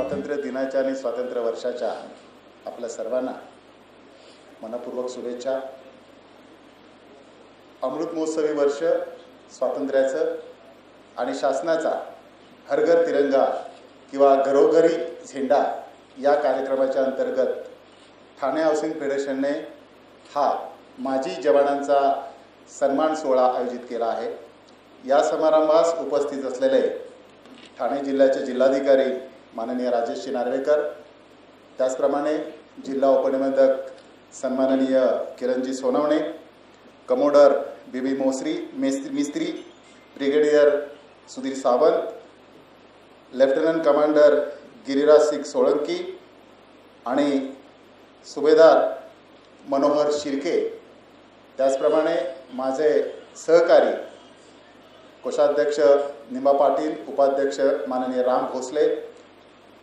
स्वातंत्र्य दिनाच्या आणि स्वातंत्र्य वर्षाच्या आपल्या सर्वांना मनपूर्वक शुभेच्छा। अमृत महोत्सवी वर्ष स्वातंत्र्याचं आणि शासनाचा हर घर तिरंगा किंवा घरोघरी झेंडा या कार्यक्रमाच्या अंतर्गत ठाणे हाऊसिंग फेडरेशनने हा माजी जवानांचा सन्मान सोहळा आयोजित केला आहे। या समारंभास उपस्थित असलेले ठाणे जिल्ह्याचे जिल्हाधिकारी माननीय राजेशजी नार्वेकर, त्याचप्रमाणे जिल्हा उपनिबंधक सन्माननीय किरणजी Sonawane, commodore BB Mistry, brigadier Sudhir Sawant, lieutenant commander Giriraj Singh Solanki आणि सुभेदार मनोहर शिर्के, त्याचप्रमाणे माझे सहकारी कोषाध्यक्ष निंबा पाटील, उपाध्यक्ष माननीय राम भोसले,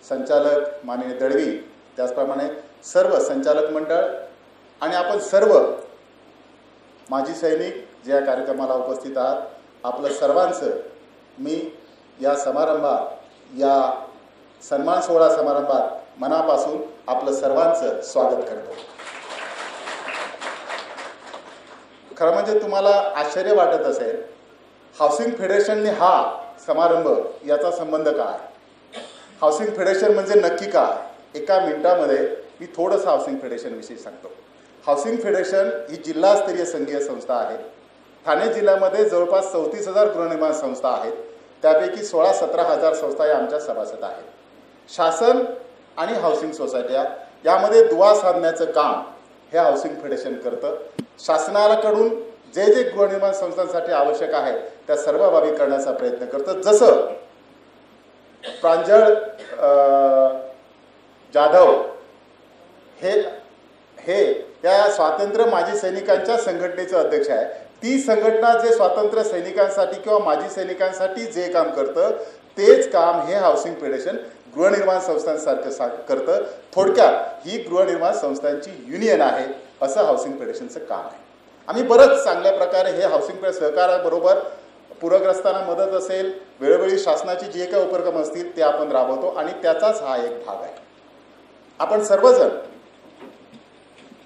संचालक माननीय दळवी, त्याचप्रमाणे सर्व संचालक मंडळ आणि आपण सर्व माजी सैनिक जे या कार्यक्रमाला उपस्थित आहात, आपलं सर्वांचं मी या समारंभात, या सन्मान सोहळा समारंभात मनापासून आपलं सर्वांचं स्वागत करतो। खरं म्हणजे तुम्हाला आश्चर्य वाटत असेल, हाऊसिंग फेडरेशनने हा समारंभ याचा संबंध काय, हाऊसिंग फेडरेशन म्हणजे नक्की काय, एका मिनिटामध्ये मी थोडंसं हाऊसिंग फेडरेशनविषयी सांगतो। हाऊसिंग फेडरेशन ही जिल्हास्तरीय संघीय संस्था आहे। ठाणे जिल्ह्यामध्ये जवळपास 34,000 गृहनिर्माण संस्था आहेत, त्यापैकी 16-17 हजार संस्था या आमच्या सभासद आहेत। शासन आणि हाऊसिंग सोसायट्या यामध्ये दुवा साधण्याचं काम हे हाऊसिंग फेडरेशन करतं। शासनाकडून जे जे गृहनिर्माण संस्थांसाठी आवश्यक आहे त्या सर्व बाबी करण्याचा प्रयत्न करतं। जसं प्रांजळ जाधव हे त्या स्वातंत्र्य माजी सैनिकांच्या संघटनेचे अध्यक्ष आहे। ती संघटना जे स्वातंत्र्य सैनिकांसाठी किंवा माजी सैनिकांसाठी जे काम करतं तेच काम हे हाऊसिंग फेडरेशन गृहनिर्माण संस्थांसारखं करतं। थोडक्यात ही गृहनिर्माण संस्थांची युनियन आहे असं हाऊसिंग फेडरेशनचं काम आहे। आम्ही बरंच चांगल्या प्रकारे हे हाऊसिंग सहकाराबरोबर पूरग्रस्तांना मदत असेल, वेळोवेळी शासनाची जे काही उपक्रम असतील ते आपण राबवतो आणि त्याचाच हा एक भाग आहे। आपण सर्वजण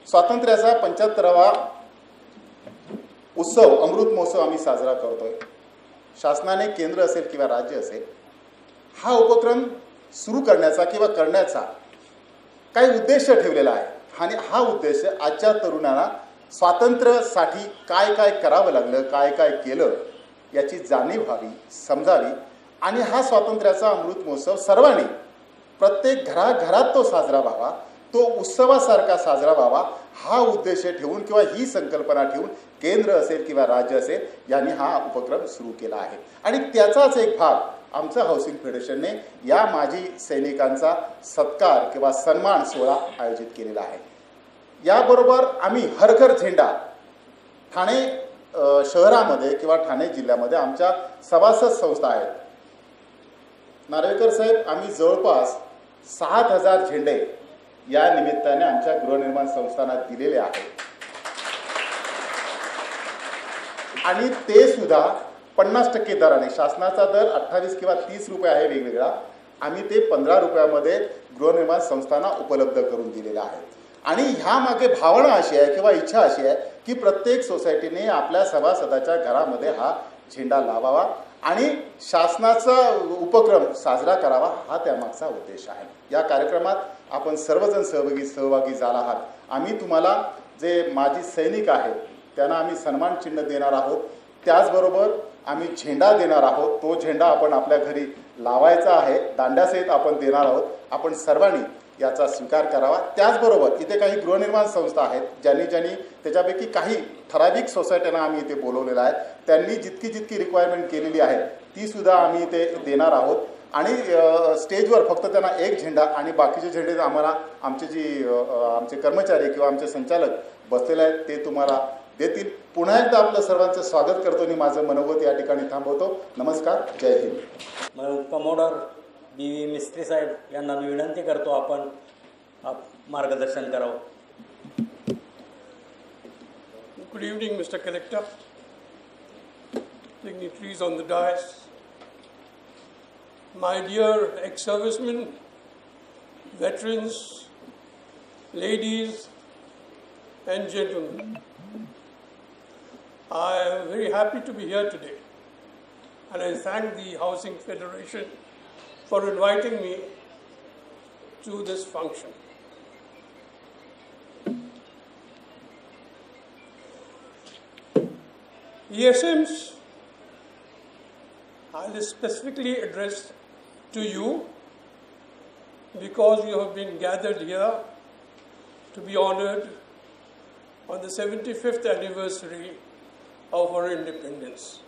स्वातंत्र्याचा 75वा उत्सव अमृत महोत्सव आम्ही साजरा करतोय। शासनाने केंद्र असेल किंवा राज्य असेल हा उपक्रम सुरू करण्याचा किंवा करण्याचा काही उद्देश ठेवलेला आहे आणि हा उद्देश आजच्या तरुणांना स्वातंत्र्यासाठी काय काय करावं लागलं, काय काय केलं याची जाणीव व्हावी, समजावी आणि हा स्वातंत्र्याचा अमृत महोत्सव सर्वांनी प्रत्येक घराघरात तो साजरा व्हावा, तो उत्सवासारखा साजरा व्हावा हा उद्देश ठेवून किंवा ही संकल्पना ठेवून केंद्र असेल किंवा राज्य असेल यांनी हा उपक्रम सुरू केला आहे आणि त्याचाच एक भाग आमचं हाऊसिंग फेडरेशनने या माजी सैनिकांचा सत्कार किंवा सन्मान सोहळा आयोजित केलेला आहे। याबरोबर आम्ही हर घर झेंडा ठाणे शहरामध्ये किंवा ठाणे जिल्ह्यामध्ये आमच्या सभासद संस्था आहेत। नार्वेकर साहेब, आम्ही जवळपास 7,000 झेंडे या निमित्ताने आमच्या गृहनिर्माण संस्थांना दिलेले आहेत आणि ते सुद्धा 50% दराने। शासनाचा दर 28 किंवा 30 रुपये आहे वेगवेगळा, आम्ही ते 15 रुपयामध्ये गृहनिर्माण संस्थांना उपलब्ध करून दिलेला आहे। आणि ह्या मागे भावना अशी आहे किंवा इच्छा अशी आहे की प्रत्येक सोसायटीने आपल्या सभासदाच्या घरामध्ये हा झेंडा लावावा आणि शासनाचा उपक्रम साजरा करावा हा त्यामागचा उद्देश आहे। या कार्यक्रमात आपण सर्वजण सहभागी झाला आहात। आम्ही तुम्हाला जे माजी सैनिक आहेत त्यांना आम्ही सन्मान चिन्ह देणार आहोत, त्याचबरोबर आम्ही झेंडा देणार आहोत। तो झेंडा आपण आपल्या घरी लावायचा आहे, दांड्यासहित आपण देणार आहोत। आपण सर्वांनी याचा स्वीकार करावा। त्याचबरोबर इथे काही गृहनिर्माण संस्था आहेत ज्यांनी त्याच्यापैकी काही ठराविक सोसायट्यांना आम्ही इथे बोलवलेलं आहे, त्यांनी जितकी रिक्वायरमेंट केलेली आहे ती सुद्धा आम्ही इथे देणार आहोत आणि स्टेजवर फक्त त्यांना एक झेंडा आणि बाकीचे झेंडे आम्हाला आमचे कर्मचारी किंवा आमचे संचालक बसलेले आहेत ते तुम्हाला देतील। पुन्हा एकदा आपलं सर्वांचं स्वागत करतो आणि माझं मनोगत या ठिकाणी थांबवतो। नमस्कार, जय हिंद। कमोडर बीवी मिस्त्री साहेब यांना मी विनंती करतो आपण मार्गदर्शन करावं। Good evening, Mr. Collector, dignitaries on the dais, my dear ex-servicemen, veterans, ladies and gentlemen. I am very happy to be here today, and I thank the Housing Federation for inviting me to this function. ESMs, I will specifically address to you because you have been gathered here to be honored on the 75th anniversary of our independence.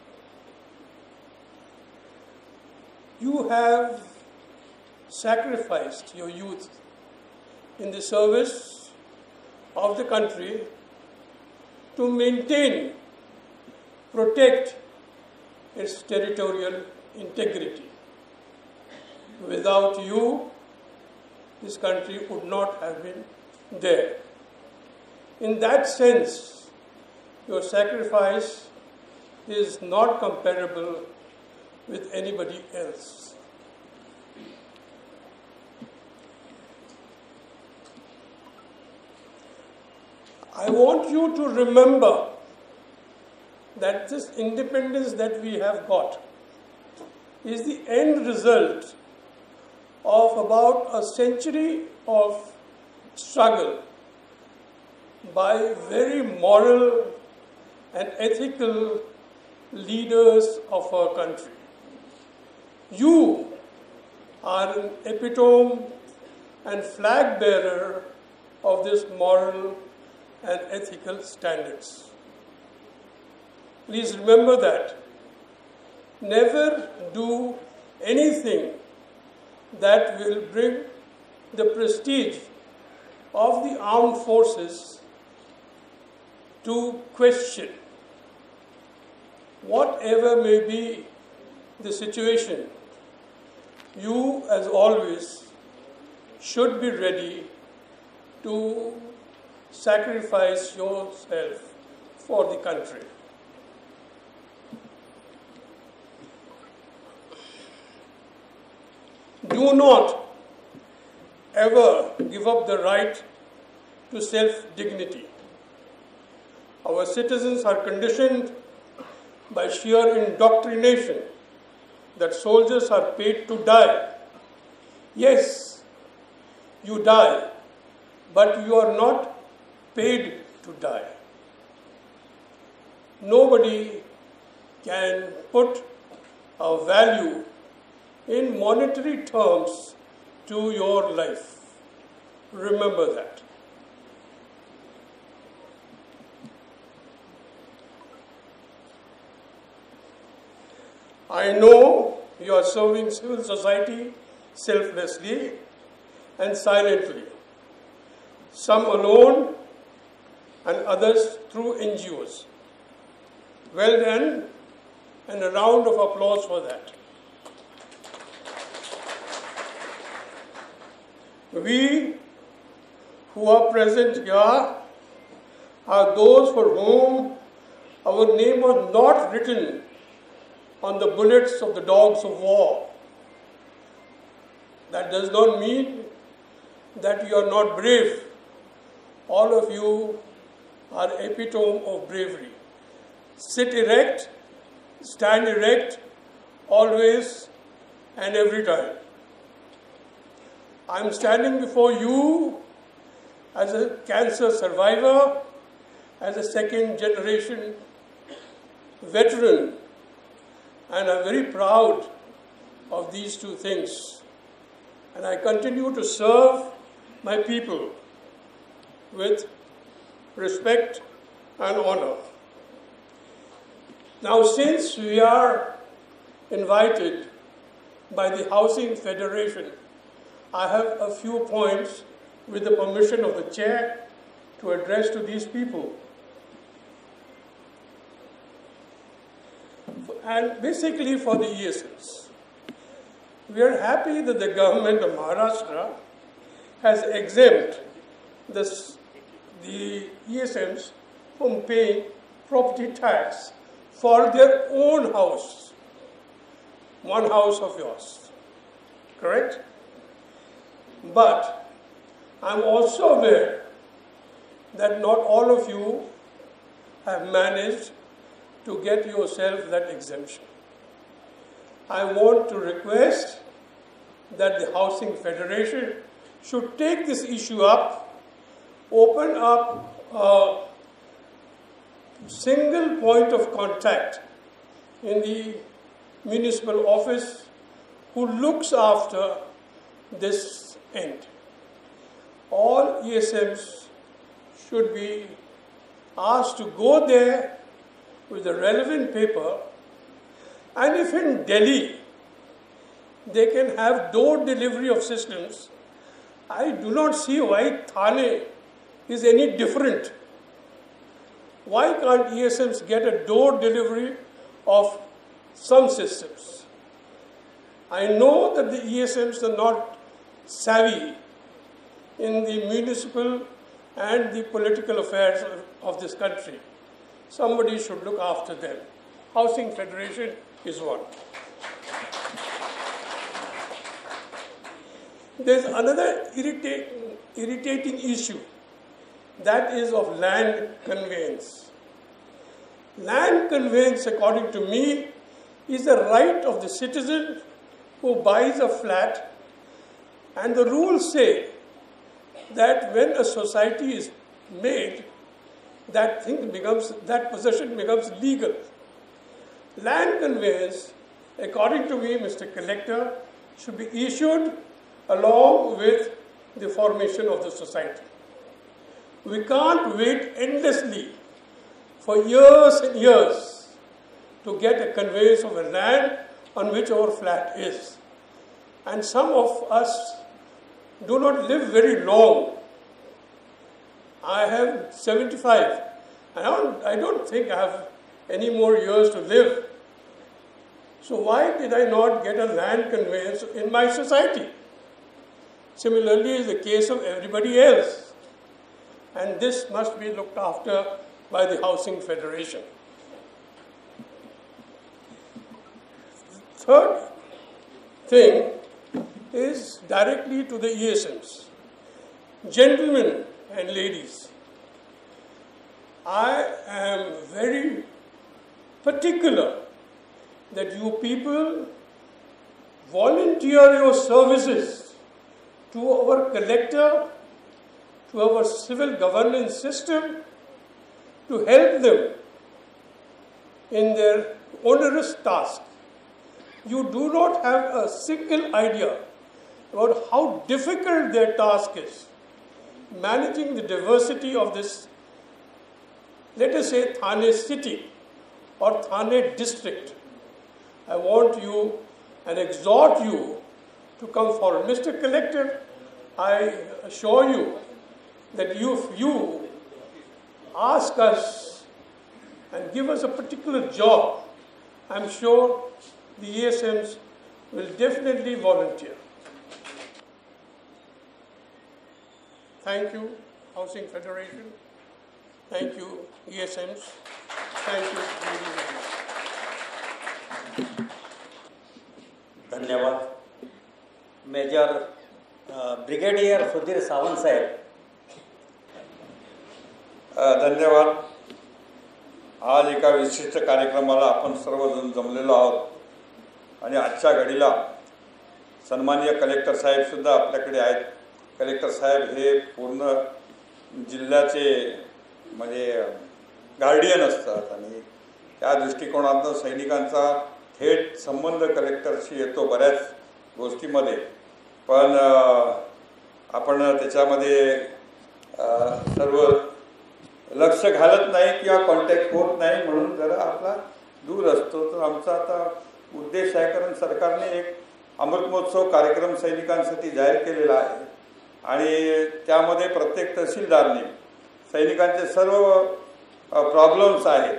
You have sacrificed your youth in the service of the country to maintain, protect its territorial integrity. Without you, this country would not have been there. In that sense, your sacrifice is not comparable with anybody else. I want you to remember that this independence that we have got is the end result of about a century of struggle by very moral and ethical leaders of our country. You are an epitome and flag bearer of this moral and ethical standards. Please remember that. Never do anything that will bring the prestige of the armed forces to question. Whatever may be the situation, you, as always, should be ready to sacrifice yourself for the country. Do not ever give up the right to self-dignity. Our citizens are conditioned by sheer indoctrination that soldiers are paid to die. Yes, you die, but you are not paid to die. Nobody can put a value in monetary terms to your life. Remember that. I know you are serving civil society selflessly and silently, some alone and others through NGOs. Well done, and a round of applause for that. We who are present here are those for whom our name was not written on the bullets of the dogs of war. That does not mean that you are not brave. All of you are epitome of bravery. Sit erect, stand erect, always and every time. I am standing before you as a cancer survivor, as a second generation veteran, and I am very proud of these two things. And I continue to serve my people with respect and honor. Now, since we are invited by the Housing Federation, I have a few points, with the permission of the chair, to address to these people. And basically for the ESMs. We are happy that the government of Maharashtra has exempt the ESMs from paying property tax for their own house, one house of yours, correct? But I'm also aware that not all of you have managed to get yourself that exemption. I want to request that the Housing Federation should take this issue up, open up a single point of contact in the municipal office who looks after this end. All ESMs should be asked to go there with the relevant paper, and if in Delhi they can have door delivery of systems, I do not see why Thane is any different. Why can't ESMs get a door delivery of some systems? I know that the ESMs are not savvy in the municipal and the political affairs of this country. Somebody should look after them. Housing Federation is one. There's another irritating issue, that is of land conveyance. Land conveyance, according to me, is the right of the citizen who buys a flat, and the rules say that when a society is made, that possession becomes legal. Land conveyance, according to me, Mr. Collector, should be issued along with the formation of the society. We can't wait endlessly for years and years to get a conveyance of a land on which our flat is. And some of us do not live very long. I have 75, and I don't think I have any more years to live. So why did I not get a land conveyance in my society? Similarly is the case of everybody else. And this must be looked after by the Housing Federation. Third thing is directly to the ESMs. Gentlemen and ladies, I am very particular that you people volunteer your services to our collector, to our civil governance system, to help them in their onerous task. You do not have a single idea about how difficult their task is, managing the diversity of this, let us say, Thane city or Thane district. I want you and exhort you to come forward. Mr. Collector, I assure you that if you ask us and give us a particular job, I'm sure the ESMs will definitely volunteer. Thank you, Housing Federation. Thank you, ESMs. Thank you, ladies and gentlemen. धन्यवाद. Major brigadier Sudhir Sawant साहेब. धन्यवाद. आज एका विशिष्ट कार्यक्रमाला आपण सर्वजण जमलेलो आहोत आणि आजच्या घडीला सन्माननीय कलेक्टर साहेब सुद्धा आपल्याकडे आहेत. कलेक्टर साहेब हे पूर्ण जिल्ह्याचे म्हणजे गार्डियन असतात आणि त्या दृष्टिकोनातून सैनिकांचा थेट संबंध कलेक्टरशी येतो बऱ्याच गोष्टीमध्ये. पण आपण त्याच्यामध्ये सर्व लक्ष घालत नाही किंवा कॉन्टॅक्ट होत नाही म्हणून जरा आपला दूर असतो. तर आमचा आता उद्देश आहे, कारण सरकारने एक अमृत महोत्सव कार्यक्रम सैनिकांसाठी जाहीर केलेला आहे आणि त्यामध्ये प्रत्येक तहसीलदारने सैनिकांचे सर्व प्रॉब्लेम्स आहेत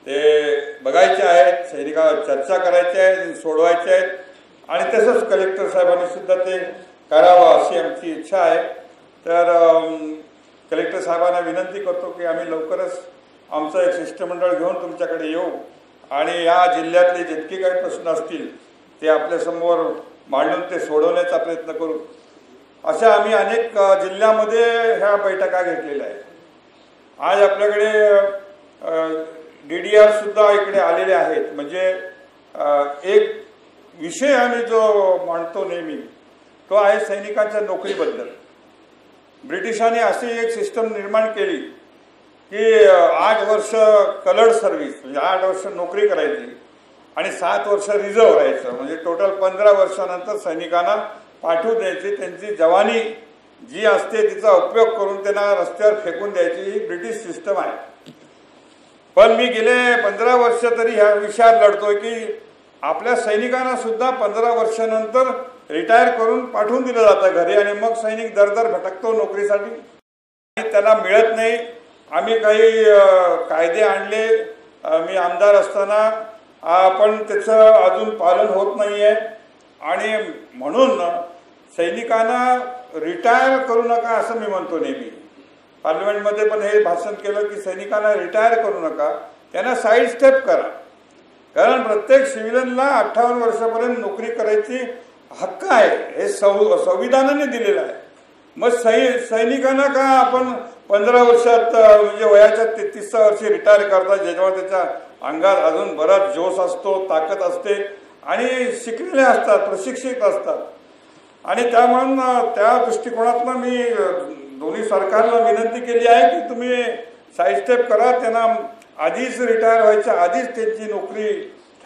ते बघायचे आहेत, सैनिकांवर चर्चा करायची आहे, सोडवायचे आहेत आणि तसंच कलेक्टर साहेबांनी सुद्धा ते करावं अशी आमची इच्छा आहे. तर कलेक्टर साहेबांना विनंती करतो की आम्ही लवकरच आमचं एक शिष्टमंडळ घेऊन तुमच्याकडे येऊ आणि या जिल्ह्यातले जितके काही प्रश्न असतील ते आपल्यासमोर मांडून ते सोडवण्याचा प्रयत्न करू. अशा आम्ही अनेक जिल्ह्यामध्ये ह्या बैठका घेतलेल्या आहेत. आज आपल्याकडे DDR सुद्धा इकडे आलेले आहेत. म्हणजे एक विषय आम्ही जो मांडतो नेहमी तो आहे सैनिकांच्या नोकरीबद्दल. ब्रिटिशांनी अशी एक सिस्टम निर्माण केली की 8 वर्ष कलर्ड सर्व्हिस म्हणजे 8 वर्ष नोकरी करायची आणि 7 वर्ष रिझर्व्ह राहायचं. म्हणजे टोटल 15 वर्षानंतर सैनिकांना पाठवून द्यायची. त्यांची जवानी जी असते तिचा उपयोग करून त्यांना रस्त्यावर फेकून द्यायची. ही ब्रिटिश सिस्टम आहे. पण मी गेले 15 वर्ष तरी ह्या विषयात लढतोय की आपल्या सैनिकांना सुद्धा 15 वर्षानंतर रिटायर करून पाठवून दिलं जातं घरी आणि मग सैनिक दरदर भटकतो नोकरीसाठी. त्याला मिळत नाही. आम्ही काही कायदे आणले मी आमदार असताना पण त्याचं अजून पालन होत नाही आहे आणि म्हणून सैनिकांना रिटायर करू नका असं मी म्हणतो नेहमी. पार्लमेंटमध्ये पण हे भाषण केलं की सैनिकांना रिटायर करू नका, त्यांना साईड स्टेप करा. कारण प्रत्येक सिव्हिलियनला 58 वर्षापर्यंत नोकरी करायची हक्क आहे. हे संविधानाने दिलेलं आहे. मग सैनिकांना का आपण 15 वर्षात म्हणजे वयाच्या 33 वर्षी रिटायर करतात जेव्हा त्याच्या अंगात अजून बराच जोश असतो, ताकद असते आणि शिकलेले असतात, प्रशिक्षित असतात. आणि त्यामुळे त्या दृष्टिकोनातनं मी दोन्ही सरकारला विनंती केली आहे की तुम्ही साईड स्टेप करा. त्यांना आधीच रिटायर व्हायच्या आधीच त्यांची नोकरी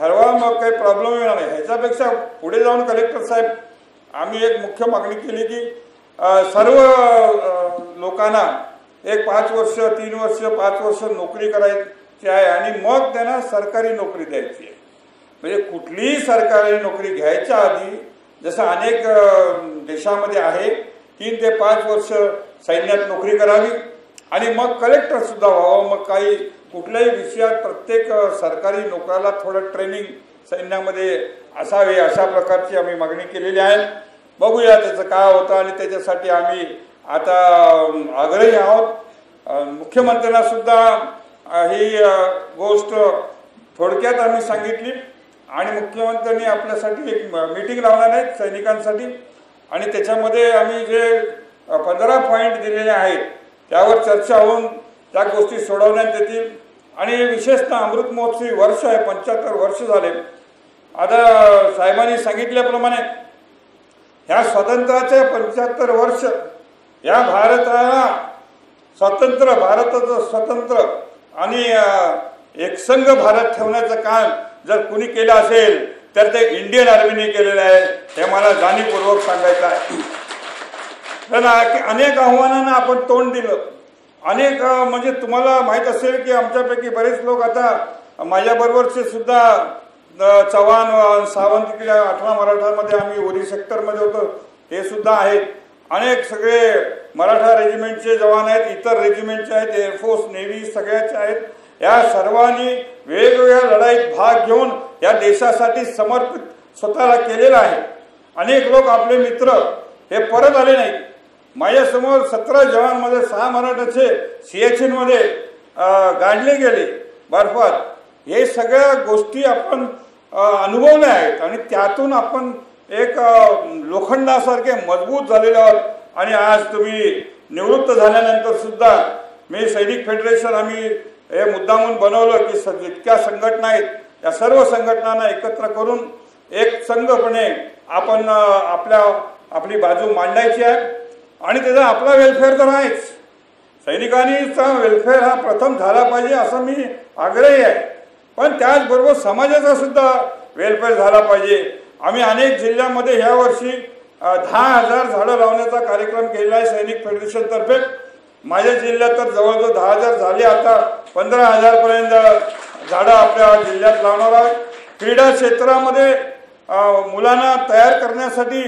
ठरवा. मग काही प्रॉब्लेम येणार नाही. ह्याच्यापेक्षा पुढे जाऊन कलेक्टर साहेब आम्ही एक मुख्य मागणी केली की सर्व लोकांना एक 5 वर्ष 3 वर्ष 5 वर्ष नोकरी करायची आहे आणि मग त्यांना सरकारी नोकरी द्यायची आहे. म्हणजे कुठलीही सरकारी नोकरी घ्यायच्या आधी जसं अनेक देशामध्ये आहे 3 ते 5 वर्ष सैन्यात नोकरी करावी आणि मग कलेक्टर सुद्धा व्हावं. मग काही कुठल्याही विषयात प्रत्येक सरकारी नोकराला थोडं ट्रेनिंग सैन्यामध्ये असावे अशा प्रकारची आम्ही मागणी केलेली आहे. बघूया त्याचं काय होतं आणि त्याच्यासाठी आम्ही आता आग्रही आहोत. मुख्यमंत्र्यांना सुद्धा ही गोष्ट थोडक्यात आम्ही सांगितली आणि मुख्यमंत्र्यांनी आपल्यासाठी एक मीटिंग लावणार आहेत सैनिकांसाठी आणि त्याच्यामध्ये आम्ही जे 15 पॉईंट दिलेले आहेत त्यावर चर्चा होऊन त्या गोष्टी सोडवण्यात येतील. आणि विशेषतः अमृत महोत्सवी वर्ष आहे, 75 वर्ष झाले. आता साहेबांनी सांगितल्याप्रमाणे ह्या स्वातंत्र्याचे 75 वर्ष या भारताला भारताचं स्वतंत्र आणि एकसंघ भारत ठेवण्याचं काम जर कुणी केलं असेल तर ते इंडियन आर्मीने केलेलं आहे. हे मला जाणीवपूर्वक सांगायचं आहे. तर अनेक आव्हानांना आपण तोंड दिलं. अनेक म्हणजे तुम्हाला माहीत असेल की आमच्यापैकी बरेच लोक आता माझ्याबरोबरचे सुद्धा चव्हाण सावंत इकडे 18 मराठामध्ये आम्ही उरी सेक्टरमध्ये होतो हे सुद्धा आहेत. अनेक सगळे मराठा रेजिमेंटचे जवान आहेत, इतर रेजिमेंटचे आहेत, एअरफोर्स नेव्ही सगळ्याचे आहेत. या सर्वांनी वेगवेगळ्या लढाईत भाग घेऊन या देशासाठी समर्पित स्वतःला केलेलं आहे. अनेक लोक आपले मित्र हे परत आले नाहीत. माझ्यासमोर 17 जवानमध्ये 6 मराठाचे सियाचीनमध्ये गाडले गेले बर्फात. हे सगळ्या गोष्टी आपण अनुभवल्या आहेत आणि त्यातून आपण एक लोखंडासारखे मजबूत झालेले आहोत. आणि आज तुम्ही निवृत्त झाल्यानंतर सुद्धा मी सैनिक फेडरेशन आम्ही हे मुद्दामून बनवलं की जितक्या संघटना आहेत या सर्व संघटनांना एकत्र करून एक संघपणे आपण आपली बाजू मांडायची आहे. आणि त्याचा आपला वेलफेअर तर आहेच. सैनिकांचा वेलफेअर हा प्रथम झाला पाहिजे असं मी आग्रही आहे. पण त्याचबरोबर समाजाचा सुद्धा वेलफेअर झाला पाहिजे. आम्ही अनेक जिल्ह्यामध्ये ह्या वर्षी 10,000 झाडं लावण्याचा कार्यक्रम केलेला आहे सैनिक फेडरेशनतर्फे. माझ्या जिल्ह्यात तर जवळजवळ 10,000 झाले. आता 15,000 पर्यंत झाडं आपल्या जिल्ह्यात लावणार आहोत. क्रीडा क्षेत्रामध्ये मुलांना तयार करण्यासाठी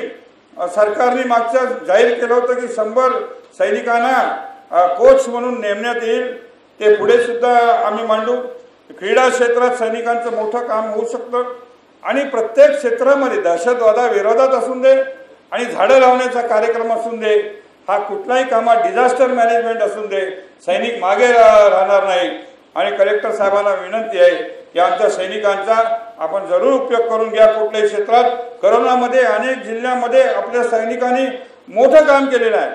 सरकारने मागच्या जाहीर केलं होतं की 100 सैनिकांना कोच म्हणून नेमण्यात येईल. ते पुढे सुद्धा आम्ही मांडू. क्रीडा क्षेत्रात सैनिकांचं मोठं काम होऊ शकतं आणि प्रत्येक क्षेत्रामध्ये दहशतवादाविरोधात असून दे आणि झाडं लावण्याचा कार्यक्रम असून दे, हा कुठलाही कामात डिझास्टर मॅनेजमेंट असून दे, सैनिक मागे राहणार नाही. आणि कलेक्टर साहेबांना विनंती आहे की आमच्या सैनिकांचा आपण जरूर उपयोग करून घ्या कुठल्याही क्षेत्रात. करोनामध्ये अनेक जिल्ह्यामध्ये आपल्या सैनिकांनी मोठं काम केलेलं आहे.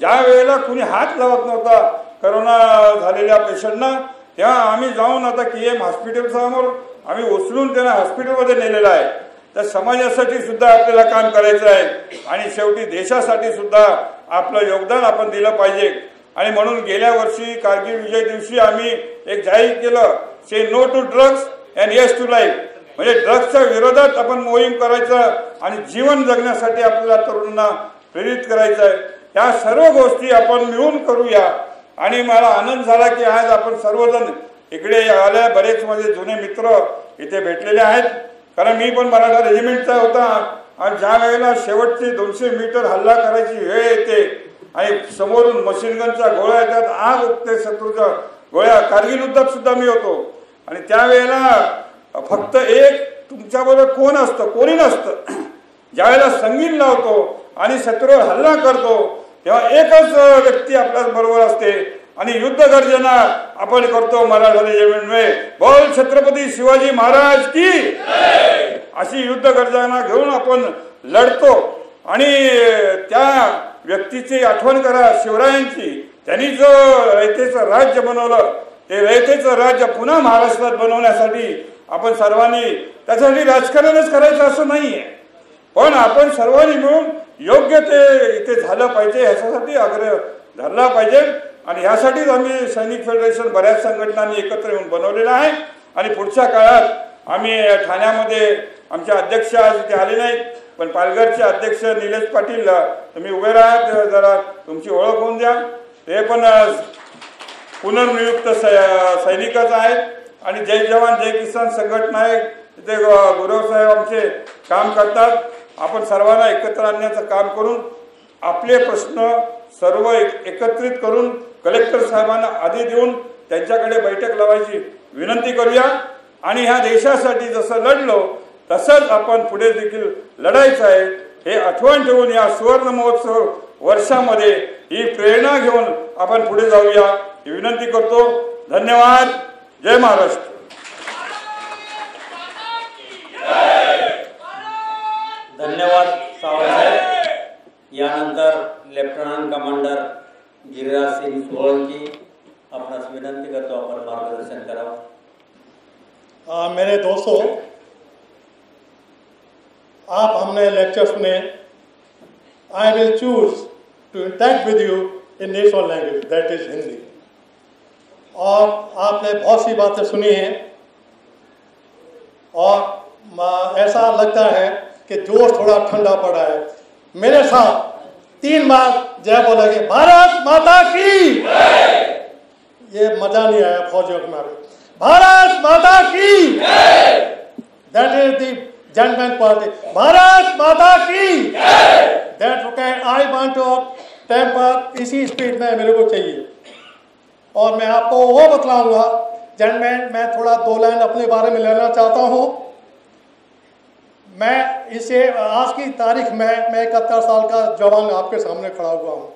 ज्या वेळेला कुणी हात लावत नव्हता करोना झालेल्या पेशंटना, तेव्हा आम्ही जाऊन आता KM हॉस्पिटलसमोर आम्ही उचलून त्यांना हॉस्पिटलमध्ये नेलेलं आहे. तर समाजासाठी सुद्धा आपल्याला काम करायचं आहे आणि शेवटी देशासाठी सुद्धा आपलं योगदान आपण दिलं पाहिजे. आणि म्हणून गेल्या वर्षी कारगिल विजय दिवशी आम्ही एक जाहीर केलं, say no to drugs and yes to life. म्हणजे ड्रग्सच्या विरोधात आपण मोहीम करायचं आणि जीवन जगण्यासाठी आपल्याला तरुणांना प्रेरित करायचं आहे. या सर्व गोष्टी आपण मिळून करूया. आणि मला आनंद झाला की आज आपण सर्वजण इकडे आल्या. बरेच माझे जुने मित्र इथे भेटलेले आहेत, कारण मी पण मराठा रेजिमेंटचा होता. आणि ज्या वेळेला शेवटचे 200 मीटर हल्ला करायची वेळ येते आणि समोरून मशीनगनच्या गोळ्या येतात, आग उठते शत्रूच्या गोळ्या. कारगिल युद्धात सुद्धा मी होतो आणि त्यावेळेला फक्त एक तुमच्याबरोबर कोण असतं, कोणी नसतं. ज्यावेळेला संगीन लावतो आणि शत्रूवर हल्ला करतो तेव्हा एकच व्यक्ती आपल्या बरोबर असते आणि युद्ध गर्जना आपण करतो. मराठा रेजिमेंटमध्ये बोल छत्रपती शिवाजी महाराज की, अशी युद्ध गर्जना घेऊन आपण लढतो. आणि त्या व्यक्तीची आठवण करा, शिवरायांची. त्यांनी जो रयतेचं राज्य बनवलं, ते रयतेचं राज्य पुन्हा महाराष्ट्रात बनवण्यासाठी आपण सर्वांनी, त्यासाठी राजकारणच करायचं असं नाही आहे, पण आपण सर्वांनी मिळून योग्य ते इथे झालं पाहिजे ह्याच्यासाठी आग्रह धरला पाहिजे. आणि ह्यासाठीच आम्ही सैनिक फेडरेशन बऱ्याच संघटनांनी एकत्र येऊन बनवलेलं आहे. आणि पुढच्या काळात आम्ही ठाण्यामध्ये आमचे अध्यक्ष आज इथे आले नाहीत, पण पालघरचे अध्यक्ष निलेश पाटील, तुम्ही उभे राहा, जरा तुमची ओळख होऊन द्या. ते पण पुनर्नियुक्त सैनिकच आहेत आणि जय जवान जय किसान संघटना आहे. तिथे गुरुसाहेब आमचे काम करतात. आपण सर्वांना एकत्र आणण्याचं काम करून आपले प्रश्न सर्व एकत्रित करून कलेक्टर साहेबांना आधी देऊन त्यांच्याकडे बैठक लावायची विनंती करूया. आणि ह्या देशासाठी जसं लढलो तसंच आपण पुढे देखील लढायचं आहे, हे आठवण ठेवून या सुवर्ण महोत्सव वर्षामध्ये ही प्रेरणा घेऊन आपण पुढे जाऊया ही विनंती करतो. धन्यवाद. जय महाराष्ट्र. धन्यवाद सावंतसाहेब. यानंतर लेफ्टनंट कमांडर गिरिराज सिंह सोळंकी आपणास विनंती करतो आपण मार्गदर्शन करावं. मेरे दोस्तों, आप हमने लेक्चर सुने. I will choose to interact with you in national language, that is Hindi. और आपने बहुत सी बातें सुनी हैं और ऐसा लगता है कि जोश थोड़ा ठंडा पड़ा है. मेरे साथ 3 बार जय बोलेंगे. भारत माता की. ये मजा नहीं आया फौजियों में. भारत माता की. दैट इज द जनमैन पार्टी. भारत माता की. That okay. I want to temper इसी स्पीड में मेरे को चाहिए. और मैं आपको वो बतलाऊंगा जनमैन. मैं थोड़ा 2 लाइन अपने बारे में लेना चाहता हूँ. मैं इसे आज की तारीख में मैं 71 साल का जवान आपके सामने खड़ा हुआ हूँ.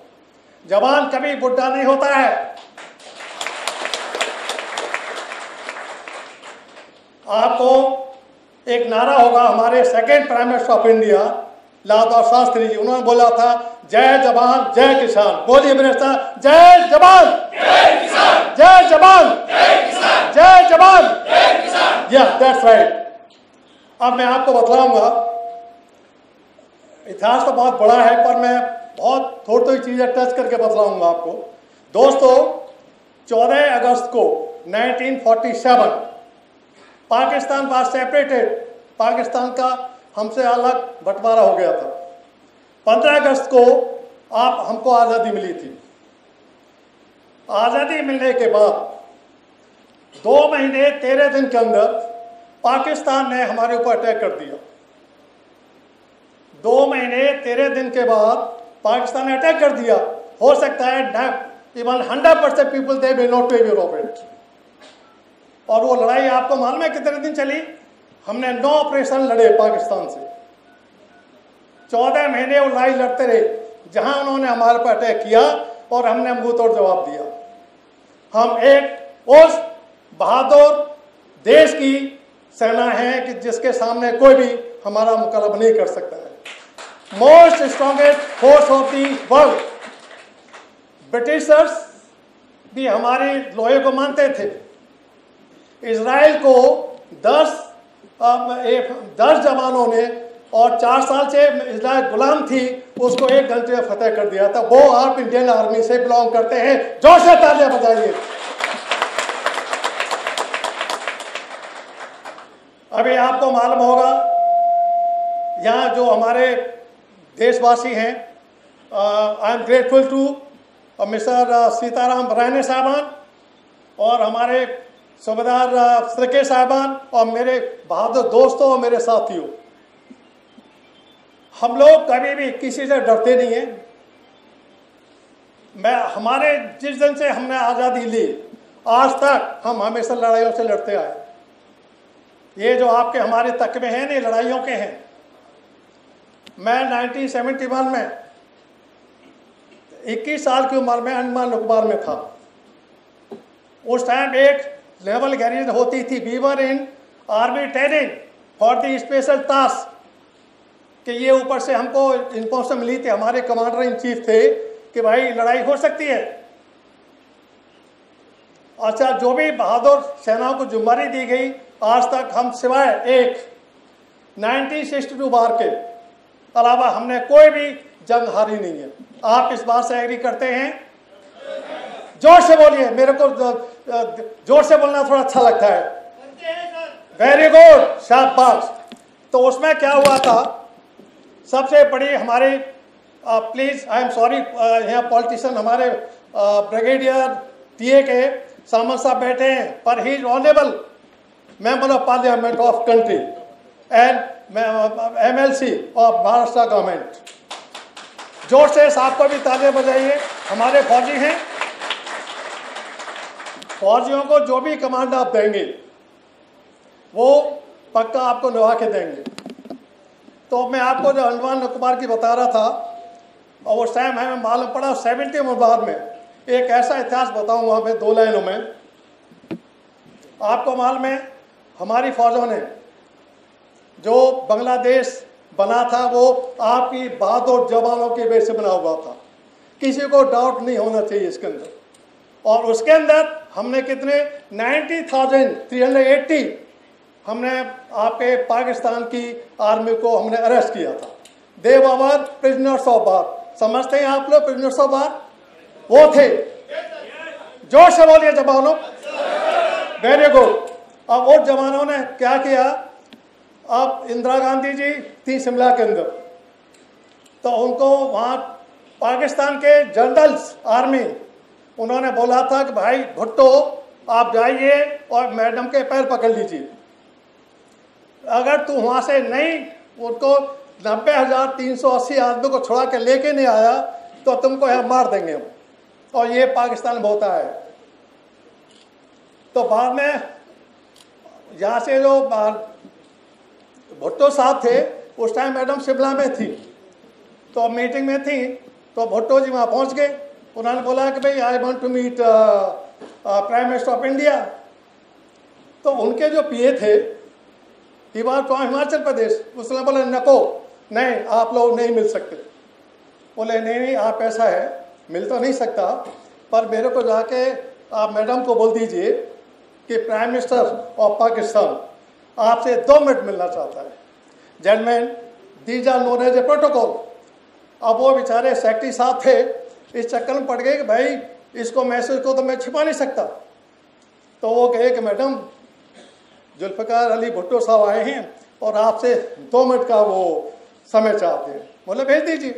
जवान कभी बुढ़ा नहीं होता है. आपको एक नारा होगा, हमारे second prime minister of India Lal Bahadur Shastri ji, उन्होंने बोला था जय जवान जय किसान. बोलिए मिनिस्टर, जय जवान जय किसान. जय जवान जय किसान. जय जवान जय किसान. Yes, that's right. अब मैं आपको बतलाऊंगा, इतिहास तो बहुत बड़ा है पर मैं बहुत थोड़ी चीज़ें टच करके बतलाऊंगा आपको. दोस्तों, 14 अगस्त को 1947 पाकिस्तान वाज सेपरेटेड. पाकिस्तान का हमसे अलग बंटवारा हो गया था. 15 अगस्त को हमको आज़ादी मिली थी. आज़ादी मिलने के बाद 2 महीने 13 दिन के अंदर पाकिस्तान ने हमारे ऊपर अटैक कर दिया. 2 महीने 13 दिन के बाद पाकिस्तान ने अटैक कर दिया. हो सकता है even 100% people they will not be of it. और वो लड़ाई आपको मालूम है कितने दिन चली? हमने 9 ऑपरेशन लड़े पाकिस्तान से. 14 महीने वो लड़ाई लड़ते रहे, जहां उन्होंने हमारे पर अटैक किया और हमने मुंह तोड़ जवाब दिया. हम एक उस बहादुर देश की सेना है कि जिसके सामने कोई भी हमारा मुकाबला नहीं कर सकता है. Most strongest force of the world. Britishers भी हमारी लोहे को मानते थे। इजराइल को 10 जवानों ने और 4 साल से इजराइल गुलाम थी, उसको 1 घंटे में फतेह कर दिया था। वो आप इंडियन आर्मी से बिलोंग करते हैं। जोर से तालियां बजाइए। अभी आपको मालूम होगा यहाँ जो हमारे देशवासी हैं, I am grateful to mister Sitaram Rane साहबान और हमारे सूबेदार श्रीके साहबान और मेरे बहादुर दोस्तों और मेरे साथियों, हम लोग कभी भी किसी से डरते नहीं हैं। हमारे जिस दिन से हमने आज़ादी ली आज तक हम हमेशा लड़ाइयों से लड़ते आए। ये जो आपके हमारे तकबे हैं नहीं लड़ाइयों के हैं। मैं 1971 में 21 साल की उम्र में अंडमान निकोबार में था। उस टाइम एक लेवल गैरेज होती थी। We were in army training for the special task कि ये ऊपर से हमको इन्फॉर्मेशन मिली थी, हमारे कमांडर इन चीफ थे कि भाई लड़ाई हो सकती है। अच्छा, जो भी बहादुर सेनाओं को जिम्मेदारी दी गई, आज तक हम सिवाय एक 1962 वार के अलावा हमने कोई भी जंग हारी नहीं है। आप इस बात से एग्री करते हैं? जोर से बोलिए, मेरे को जोर से बोलना थोड़ा अच्छा लगता है। वेरी गुड, शाबाश। तो उसमें क्या हुआ था, सबसे बड़ी हमारे प्लीज आई एम सॉरी, यहाँ पॉलिटिशियन हमारे ब्रिगेडियर टीए के सामंत साहब बैठे हैं, पर he is honourable member of parliament of country and MLC of Maharashtra government. जोर से साहब को भी तालियां बजाइए। हमारे फौजी हैं, फौजियों को जो भी कमांड आप देंगे वो पक्का आपको निभा के देंगे। तो मैं आपको जो अंडमान निकोबार की बता रहा था, और उस टाइम हमें मालूम पड़ा 70 बाद में एक ऐसा इतिहास बताऊंगा मैं 2 लाइनों में। आपको मालूम है हमारी फौजों ने जो बांग्लादेश बना था वो आपकी बहादुर जवानों की वजह से बना हुआ था, किसी को डाउट नहीं होना चाहिए इसके अंदर। और उसके अंदर हमने कितने 90,380 हमने आपके पाकिस्तान की आर्मी को हमने अरेस्ट किया था। दे वर प्रिजनर्स ऑफ वार। समझते हैं आप लोग प्रिजनर्स ऑफ वार वो थे? जोर से बोलिए जवानों। Very good. अब वो जवानों ने क्या किया, अब इंदिरा गांधी जी थी शिमला के अंदर, तो उनको वहाँ पाकिस्तान के जनरल्स आर्मी उन्होंने बोला था कि भाई भुट्टो आप जाइए और मैडम के पैर पकड़ लीजिए, अगर तू वहाँ से नहीं उनको 90,380 आदमी को छुड़ा के लेके नहीं आया तो तुमको यहाँ मार देंगे हम। और ये पाकिस्तान में होता है। तो बाद में यहाँ से जो भुट्टो साहब थे उस टाइम मैडम शिमला में थी, तो मीटिंग में थी, तो भुट्टो जी वहाँ पहुँच गए। उन्होंने बोला कि भाई I want to meet prime minister of India. तो उनके जो पीए थे ही बार फ्रॉम हिमाचल प्रदेश, उसने बोला नको, नहीं आप लोग नहीं मिल सकते। बोले नहीं आप ऐसा है, मिल तो नहीं सकता, पर मेरे को जाके आप मैडम को बोल दीजिए कि प्राइम मिनिस्टर ऑफ पाकिस्तान आपसे 2 मिनट मिलना चाहता है। Gentleman, these are known as a protocol. अब वो बेचारे सेक्रेटरी साहब थे, इस चक्कर में पड़ गए कि भाई इसको मैसेज को तो मैं छिपा नहीं सकता। तो वो कहे कि मैडम जुल्फ़िकार अली भुट्टो साहब आए हैं और आपसे 2 मिनट का वो समय चाहते हैं। बोले भेज दीजिए।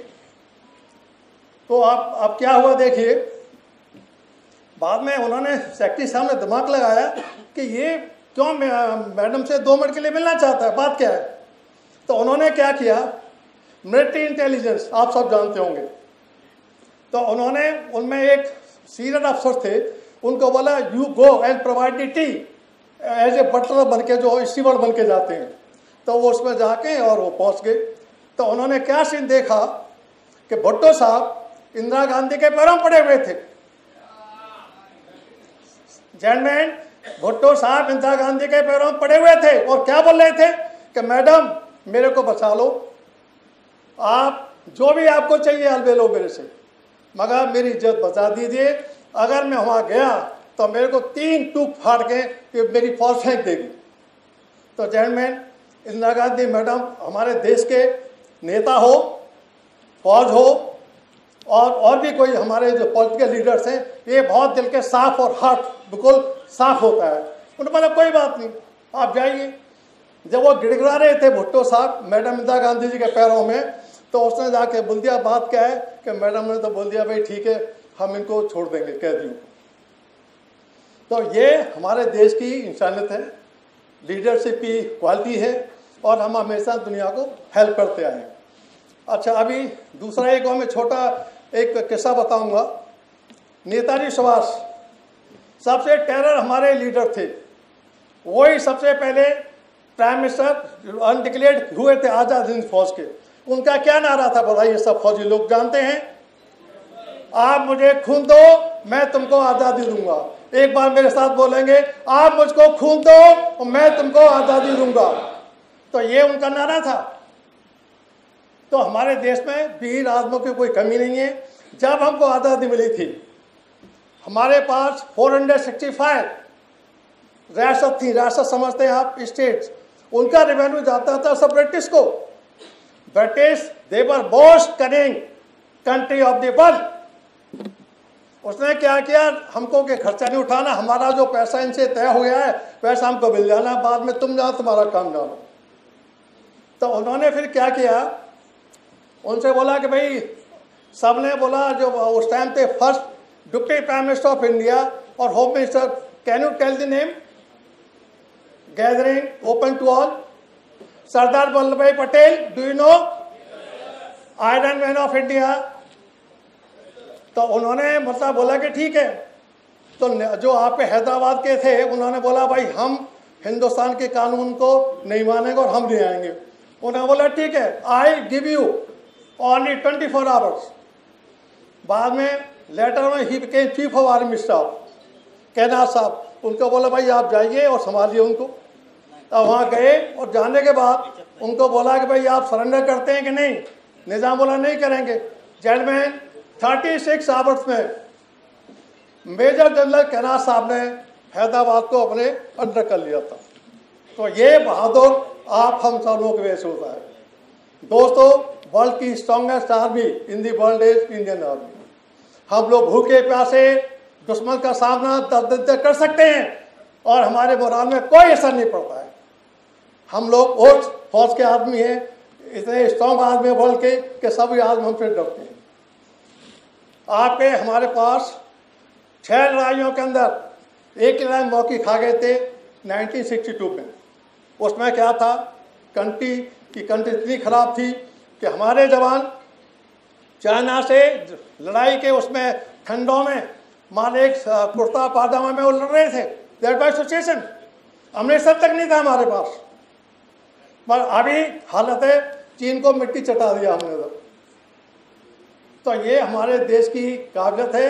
तो अब क्या हुआ देखिए, बाद में उन्होंने सेक्रेटरी साहब ने दिमाग लगाया कि ये क्यों मैडम से 2 मिनट के लिए मिलना चाहता है, बात क्या है। तो उन्होंने क्या किया, मिलिट्री इंटेलिजेंस आप सब जानते होंगे, तो उन्होंने उनमें एक सीनियर अफसर थे, उनको बोला you go and provide the tea as a butler बन के, जो स्टीवर्ड बन के जाते हैं। तो वो उसमें जाके और वो पहुंच गए। तो उन्होंने क्या सीन देखा कि भुट्टो साहब इंदिरा गांधी के पैरों में पड़े हुए थे। जेंटलमैन, भुट्टो साहब इंदिरा गांधी के पैरों में पड़े हुए थे और क्या बोल रहे थे कि मैडम मेरे को बचा लो, आप जो भी आपको चाहिए अलबे लो मेरे से, मगर मेरी इज्जत बचा दीजिए। अगर मैं वहाँ गया तो मेरे को 3 टूक फाड़ के कि मेरी फौज फेंक देगी। तो जेंटलमैन, इंदिरा गांधी मैडम हमारे देश के नेता हो, फौज हो, और भी कोई हमारे जो पॉलिटिकल लीडर्स हैं, ये बहुत दिल के साफ और हार्ट बिल्कुल साफ होता है। उन्होंने बोला कोई बात नहीं, आप जाइए। जब वो गिड़गिड़ा रहे थे भुट्टो साहब मैडम इंदिरा गांधी जी के पैरों में, तो उसने जाके बोल दिया बात क्या है कि मैडम ने तो बोल दिया भाई ठीक है हम इनको छोड़ देंगे कैदियों को। तो ये हमारे देश की इंसानियत है, लीडरशिप की क्वालिटी है, और हम हमेशा दुनिया को हेल्प करते आए हैं। अच्छा, अभी दूसरा एक और मैं छोटा एक किस्सा बताऊंगा। नेताजी सुभाष सबसे टेरर हमारे लीडर थे, वही सबसे पहले प्राइम मिनिस्टर अनडिक्लेयर्ड हुए थे आज़ाद हिंद फौज के। उनका क्या नारा था बताइए, सब फौजी लोग जानते हैं, आप मुझे खून दो मैं तुमको आज़ादी दूंगा। एक बार मेरे साथ बोलेंगे, आप मुझको खून दो और मैं तुमको आज़ादी दूंगा। तो ये उनका नारा था। तो हमारे देश में वीर आदमियों की कोई कमी नहीं है। जब हमको आज़ादी मिली थी हमारे पास 465 रियासत थी, रियासत समझते हैं आप, स्टेट्स। उनका रेवेन्यू जाता था सब ब्रिटिश को। ब्रिटिश दे वर मोस्ट कनिंग कंट्री ऑफ द वर्ल्ड। उसने क्या किया, हमको के खर्चा नहीं उठाना, हमारा जो पैसा इनसे तय हो गया है पैसा हमको मिल जाना, बाद में तुम जाओ तुम्हारा काम जानो। तो उन्होंने फिर क्या किया, उनसे बोला कि भाई, सबने बोला जो उस टाइम पे first deputy prime minister of India और home minister, can you tell the name? Gathering open to all, Sardar Vallabh Bhai Patel, do you know? Iron man of India. तो उन्होंने मतलब बोला कि ठीक है। तो जो आप पे हैदराबाद के थे उन्होंने बोला भाई हम हिंदुस्तान के कानून को नहीं मानेंगे और हम नहीं आएंगे। उन्होंने बोला ठीक है, I give you only 24 hours. बाद में लेटर में he became chief of army staff कैनाथ साहब, उनको बोला भाई आप जाइए और संभालिए उनको। अब वहाँ गए और जाने के बाद उनको बोला कि भाई आप सरेंडर करते हैं कि नहीं? निज़ाम बोला नहीं करेंगे। जेंटलमैन, 36 आवर्स में मेजर जनरल कैनाथ साहब ने हैदराबाद को अपने अंडर कर लिया था। तो ये बहादुर आप हम सब लोगों के वजह से होता है। दोस्तों, वर्ल्ड की strongest army in the world is Indian army. हम लोग भूखे प्यासे दुश्मन का सामना दर्द कर सकते हैं और हमारे मोराल में कोई असर नहीं पड़ता है। हम लोग उस फौज के आदमी हैं, इतने स्ट्रॉन्ग आदमी वर्ल्ड के कि सभी आदमी हमसे डरते हैं। आपके हमारे पास 6 लड़ाइयों के अंदर एक लड़ाई मौके खा गए थे 1962 में। उसमें क्या था, कंट्री इतनी खराब थी कि हमारे जवान चाइना से लड़ाई के उसमें ठंडों में माने एक कुर्ता पाजामा में वो लड़ रहे थे। दैट वाज सिचुएशन। अमृतसर तक नहीं था हमारे पास, पर अभी हालत है चीन को मिट्टी चटा दिया हमने तो ये हमारे देश की काबिलियत है।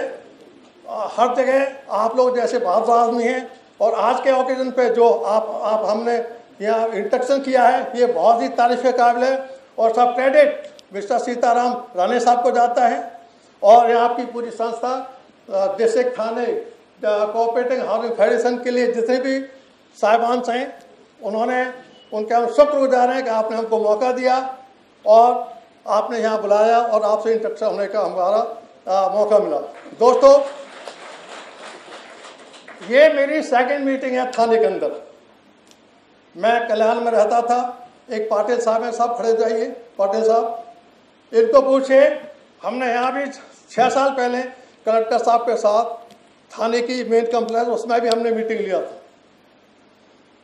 हर जगह आप लोग जैसे बहादुर आदमी हैं, और आज के ओकेजन पे जो आप हमने यहाँ इंट्रोडक्शन किया है ये बहुत ही तारीफ के काबिल है। और सब क्रेडिट मिस्टर सीताराम राणे साहब को जाता है, और यहाँ की पूरी संस्था डिस्ट्रिक्ट थाने कोऑपरेटिंग हाउसिंग फेडरेशन के लिए जितने भी साहिबान हैं उन्होंने, उनके हम शुक्रगुजार हैं कि आपने हमको मौका दिया और आपने यहाँ बुलाया और आपसे इंट्रोडक्शन होने का हमारा मौका मिला। दोस्तों, ये मेरी सेकंड मीटिंग है थाने के अंदर। मैं कल्याण में रहता था, एक पाटिल साहब हैं, साहब खड़े जाइए, पाटिल साहब, इनको पूछे, हमने यहाँ भी 6 साल पहले कलेक्टर साहब के साथ थाने की मेन कंप्लेंट उसमें भी हमने मीटिंग लिया था।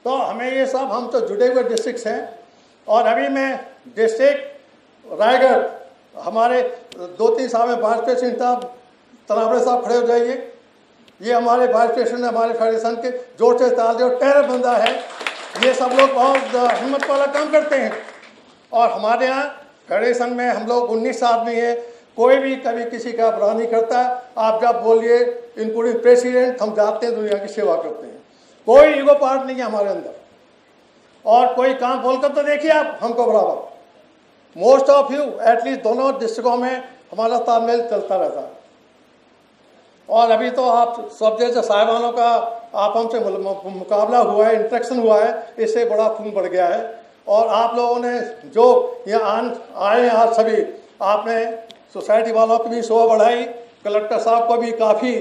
तो हमें ये सब, हम तो जुड़े हुए डिस्ट्रिक्ट हैं, और अभी मैं डिस्ट्रिक्ट रायगढ़, हमारे 2-3 साहब में वाइस प्रेसिडेंट साहब तनावड़े साहब खड़े हो जाइए, ये हमारे वाइस प्रेसिडेंट हमारे फेडरेशन के, जोर से ताल दे, टेरर बंदा है। ये सब लोग बहुत हिम्मत वाला काम करते हैं। और हमारे यहाँ फेडरेशन में हम लोग 19 आदमी हैं, कोई भी कभी किसी का बुरा नहीं करता। आप जब बोलिए इंक्लूडिंग प्रेसिडेंट, हम जाते हैं दुनिया की सेवा करते हैं, कोई ईगो पार्ट नहीं है हमारे अंदर। और कोई काम बोलकर तो देखिए आप हमको बराबर, मोस्ट ऑफ यू एटलीस्ट दोनों डिस्ट्रिक्टों में हमारा तालमेल चलता रहता है। और अभी तो आप सब जैसे साहिबानों का आप हमसे मुकाबला हुआ है, इंटरेक्शन हुआ है, इससे बड़ा खून बढ़ गया है। और आप लोगों ने जो यहाँ आए आज सभी, आपने सोसाइटी वालों की भी शोभा बढ़ाई, कलेक्टर साहब को भी काफ़ी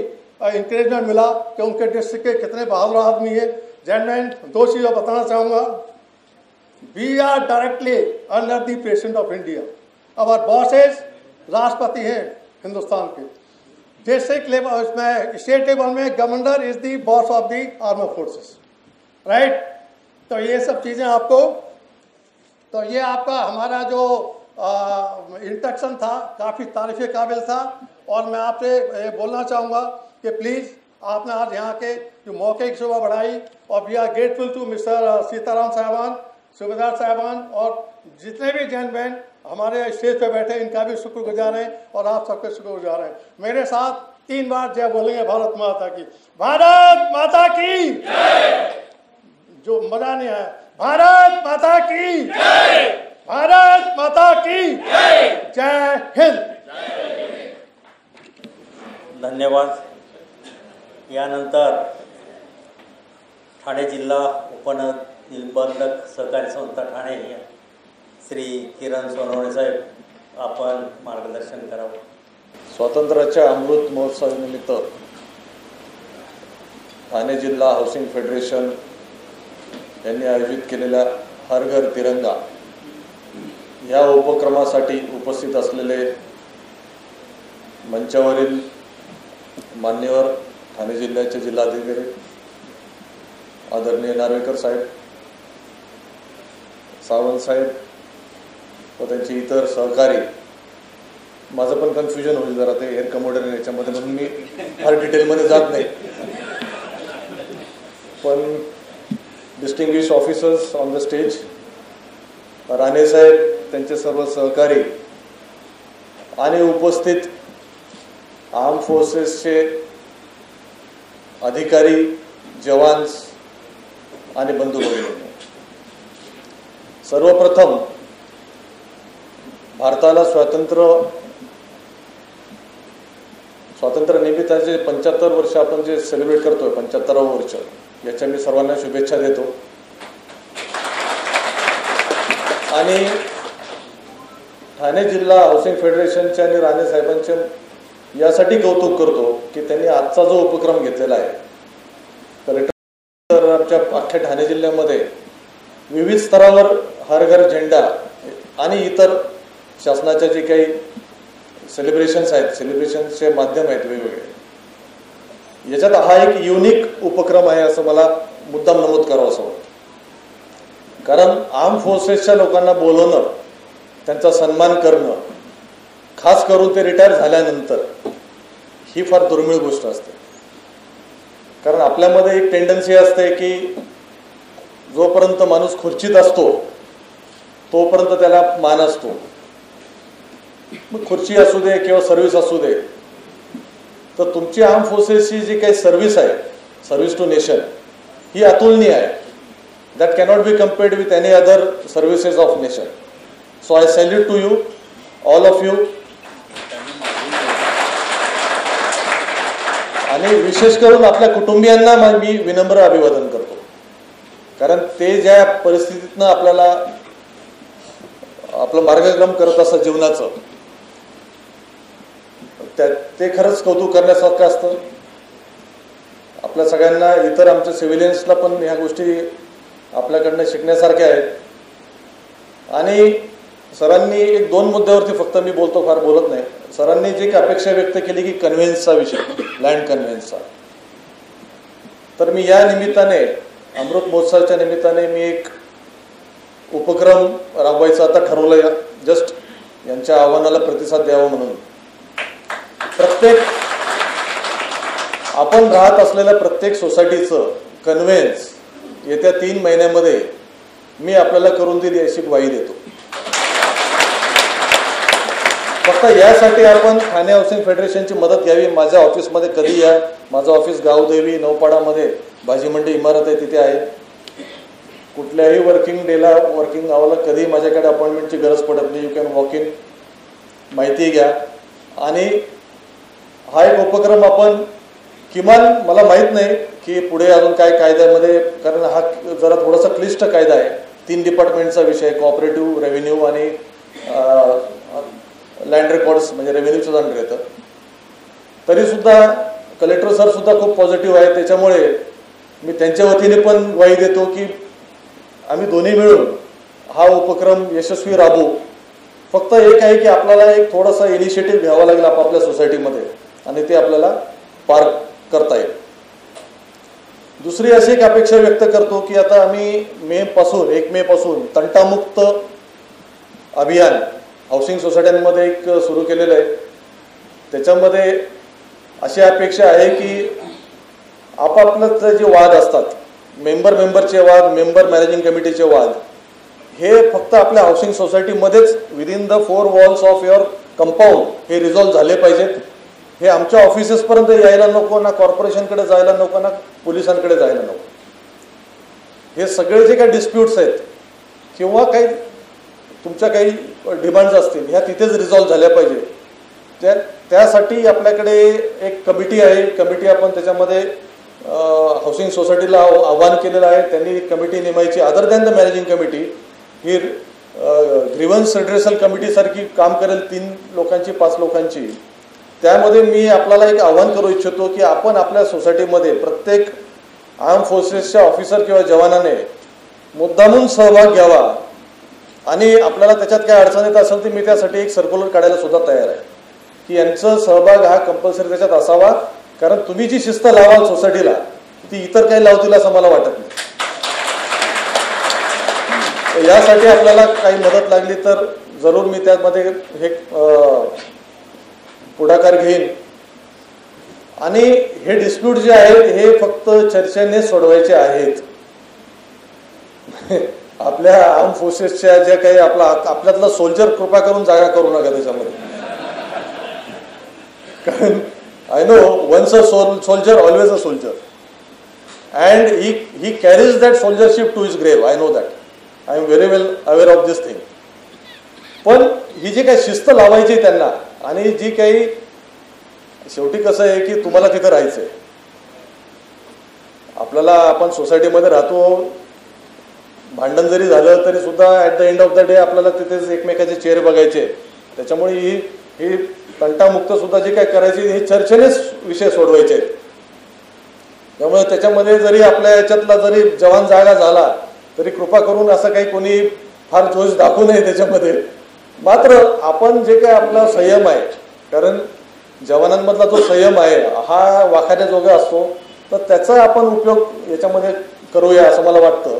इंकरेजमेंट मिला कि उनके डिस्ट्रिक्ट के कितने बहादुर आदमी है। जेंटलमैन, दो चीज़ें बताना चाहूँगा। We are directly under the president of India. Our bosses राष्ट्रपति हैं हिंदुस्तान के। डिस्ट्रिक्ट लेवल उसमें स्टेट लेवल में governor is the boss of the armed forces, right. तो ये सब चीज़ें आपको, तो ये आपका हमारा जो इंट्रैक्शन था काफ़ी तारीफ़ काबिल था। और मैं आपसे बोलना चाहूँगा कि प्लीज़ आपने आज यहाँ के जो मौके की शोभा बढ़ाई, और we are grateful to mister Sitaram साहबान, सूबेदार साहबान और जितने भी जेंटलमैन हमारे स्टेज पे बैठे, इनका भी शुक्रगुजार हैं और आप सबके शुक्रगुजार हैं। मेरे साथ 3 बार जय बोलेंगे भारत माता की। भारत माता की जो मजा नहीं आया, भारत माता की, भारत माता की जय हिंद। धन्यवाद। यानंतर ठाणे जिल्हा उपनिबंधक सहकारी संस्था ठाणे श्री किरण सोनवणे साहेब आपण मार्गदर्शन करावं। स्वातंत्र्याच्या अमृत महोत्सवानिमित्त ठाणे जिल्हा हाऊसिंग फेडरेशन यांनी आयोजित केलेल्या हर घर तिरंगा या उपक्रमासाठी उपस्थित असलेले मंचावरील मान्यवर ठाणे जिल्ह्याचे जिल्हाधिकारी आदरणीय नार्वेकर साहेब, सावंत साहेब व त्यांचे इतर सहकारी, माझं पण कन्फ्युजन होईल जरा ते एअर कमोडर याच्यामध्ये, म्हणून मी फार डिटेलमध्ये जात नाही, पण distinguish officers on the stage, Rane साहेब, त्यांचे सर्व सहकारी आणि उपस्थित आर्म फोर्सेसचे अधिकारी, जवान्स आणि बंधू भगिनी, सर्वप्रथम भारताला स्वातंत्र्य निमित्ताचे 75 वर्ष आपण जे सेलिब्रेट करतोय, 75वं वर्ष, याच्या मी सर्वांना शुभेच्छा देतो। आणि ठाणे जिल्हा हाऊसिंग फेडरेशनचे आणि राणे साहेबांचे यासाठी कौतुक करतो की त्यांनी आजचा जो उपक्रम घेतलेला आहे, तर आमच्या अख्ख्या ठाणे जिल्ह्यामध्ये विविध स्तरावर हर घर झेंडा आणि इतर शासनाच्या जे काही सेलिब्रेशन्स आहेत, सेलिब्रेशनचे माध्यम आहेत वेगवेगळे, याच्यात हा एक युनिक उपक्रम आहे असं मला मुद्दाम नमूद करावं असं वाटतं। कारण आर्म फोर्सेसच्या लोकांना बोलवणं, त्यांचा सन्मान करणं, खास करून ते रिटायर झाल्यानंतर, ही फार दुर्मिळ गोष्ट असते। कारण आपल्यामध्ये एक टेंडन्सी असते की जोपर्यंत माणूस खुर्चीत असतो तोपर्यंत त्याला मान असतो, मग खुर्ची असू दे किंवा सर्व्हिस असू दे, तर तुमची आर्म फोर्सेसची जी काही सर्व्हिस आहे, सर्व्हिस टू नेशन, ही अतुलनीय आहे। That cannot be compared with any other services of nation. So I salute to you, all of you. आणि विशेष करून आपल्या कुटुंबियांना मी विनम्र अभिवादन करतो, कारण ते ज्या परिस्थितीतनं आपल्याला आपलं मार्गक्रम करत असतात जीवनाचं, ते खरंच कौतुक करण्यासारखं असतं। आपल्या सगळ्यांना, इतर आमच्या सिव्हिलियन्सला पण ह्या गोष्टी आपल्याकडनं शिकण्यासारख्या आहेत। आणि सरांनी एक 2 मुद्द्यावरती फक्त मी बोलतो, फार बोलत नाही। सरांनी जी काही अपेक्षा व्यक्त केली की कन्व्हेन्सचा विषय, लँड कन्व्हेन्सचा, तर मी या निमित्ताने, अमृत महोत्सवाच्या निमित्ताने मी एक उपक्रम राबवायचा आता ठरवलं, जस्ट यांच्या आव्हानाला प्रतिसाद द्यावा म्हणून। प्रत्येक आपण राहत असलेल्या प्रत्येक सोसायटीचं कन्व्हेन्स येत्या 3 महिन्यामध्ये मी आपल्याला करून दिली अशी ग्वाही देतो। फक्त यासाठी आपण ठाणे हाऊसिंग फेडरेशनची मदत घ्यावी। माझ्या ऑफिसमध्ये कधी या, माझं ऑफिस गावदेवी नौपाडामध्ये भाजी मंडी इमारत आहे, तिथे आहे। कुठल्याही वर्किंग डेला वर्किंग आवर्सला कधीही माझ्याकडे अपॉइंटमेंटची गरज पडत नाही. यू कॅन वॉक इन, माहिती घ्या. आणि हा एक उपक्रम आपण किमान, मला माहीत नाही की पुढे अजून काय कायद्यामध्ये, कारण हा जरा थोडासा क्लिष्ट कायदा आहे. 3 डिपार्टमेंटचा विषय, कोऑपरेटिव्ह, रेव्हेन्यू आणि लँड रेकॉर्ड्स, म्हणजे रेव्हेन्यूचं अंडर येतं. तरीसुद्धा कलेक्टर सरसुद्धा खूप पॉझिटिव्ह आहे. त्याच्यामुळे मी त्यांच्या वतीने पण ग्वाही देतो की आम्ही दोन्ही मिळून हा उपक्रम यशस्वी राबवू. फक्त एक आहे की आपल्याला एक थोडासा इनिशिएटिव्ह घ्यावा लागेल आपापल्या सोसायटीमध्ये, आणि ते आपल्याला पार करता येईल. दुसरी अशी एक अपेक्षा व्यक्त करतो की आता आम्ही 1 मे पासून तंटामुक्त अभियान हाऊसिंग सोसायट्यांमध्ये एक सुरू केलेलं आहे. त्याच्यामध्ये अशी अपेक्षा आहे की आपापले जे वाद असतात, मेंबरचे वाद, मेंबर मॅनेजिंग कमिटीचे वाद, हे फक्त आपल्या हाऊसिंग सोसायटीमध्येच within the 4 walls of your compound हे रिझॉल्व्ह झाले पाहिजेत. हे आमच्या ऑफिसेसपर्यंत यायला नको, ना कॉर्पोरेशनकडे जायला नको, ना पोलिसांकडे जायला नको. हे सगळे जे काही डिस्प्यूट्स आहेत किंवा काही तुमच्या काही डिमांड्स असतील, ह्या तिथेच रिझॉल्व्ह झाल्या पाहिजे. त्यासाठी आपल्याकडे एक कमिटी आहे. कमिटी आपण त्याच्यामध्ये हाऊसिंग सोसायटीला आव्हान केलेलं आहे. त्यांनी एक कमिटी नेमायची. Other than the managing committee, ही ग्रीव्हन्स रिड्रेसल कमिटीसारखी काम करेल, 3 लोकांची 5 लोकांची. त्यामध्ये मी आपल्याला एक आव्हान करू इच्छितो की आपण आपल्या सोसायटीमध्ये प्रत्येक आर्म फोर्सेसच्या ऑफिसर किंवा जवानाने मुद्दामून सहभाग घ्यावा. आणि आपल्याला त्याच्यात काय अडचण येत असेल तर मी त्यासाठी एक सर्क्युलर काढायला सुद्धा तयार आहे की यांचा सहभाग हा कंपल्सरी त्याच्यात असावा. कारण तुम्ही जी शिस्त लावाल सोसायटीला, ती इतर काही लावतील असं मला वाटत नाही. यासाठी आपल्याला काही मदत लागली तर जरूर मी त्यामध्ये हे पुढाकार घेईन. आणि हे डिस्प्यूट जे आहेत हे फक्त चर्चेने सोडवायचे आहेत. आपल्या आर्म फोर्सेसच्या ज्या काही आपल्यातला सोल्जर कृपा करून जागा करू नका त्याच्यामध्ये. कारण I know once a soldier, always a soldier. And he carries that soldiership to his grave. I know that. I am very well aware of this thing. पण ही जी काही शिस्त लावायची त्यांना, आणि जी काही शेवटी कसं आहे की तुम्हाला तिथं राहायचंय. आपल्याला आपण सोसायटीमध्ये राहतो, भांडण जरी झालं तरी सुद्धा at the end of the day आपल्याला तिथेच एकमेकाचे चेहरे बघायचे. त्याच्यामुळे ही तंटामुक्त सुद्धा जे काय करायची हे चर्चेनेच विषय सोडवायचे आहेत. त्यामुळे त्याच्यामध्ये जरी आपल्या याच्यातला जरी जवान जागा झाला तरी कृपा करून असं काही कोणी फार जोश दाखवू नये त्याच्यामध्ये. मात्र आपण जे काय आपला संयम आहे, कारण जवानांमधला जो संयम आहे हा वाखाण्याजोगा असतो, तर त्याचा आपण उपयोग याच्यामध्ये करूया असं मला वाटतं.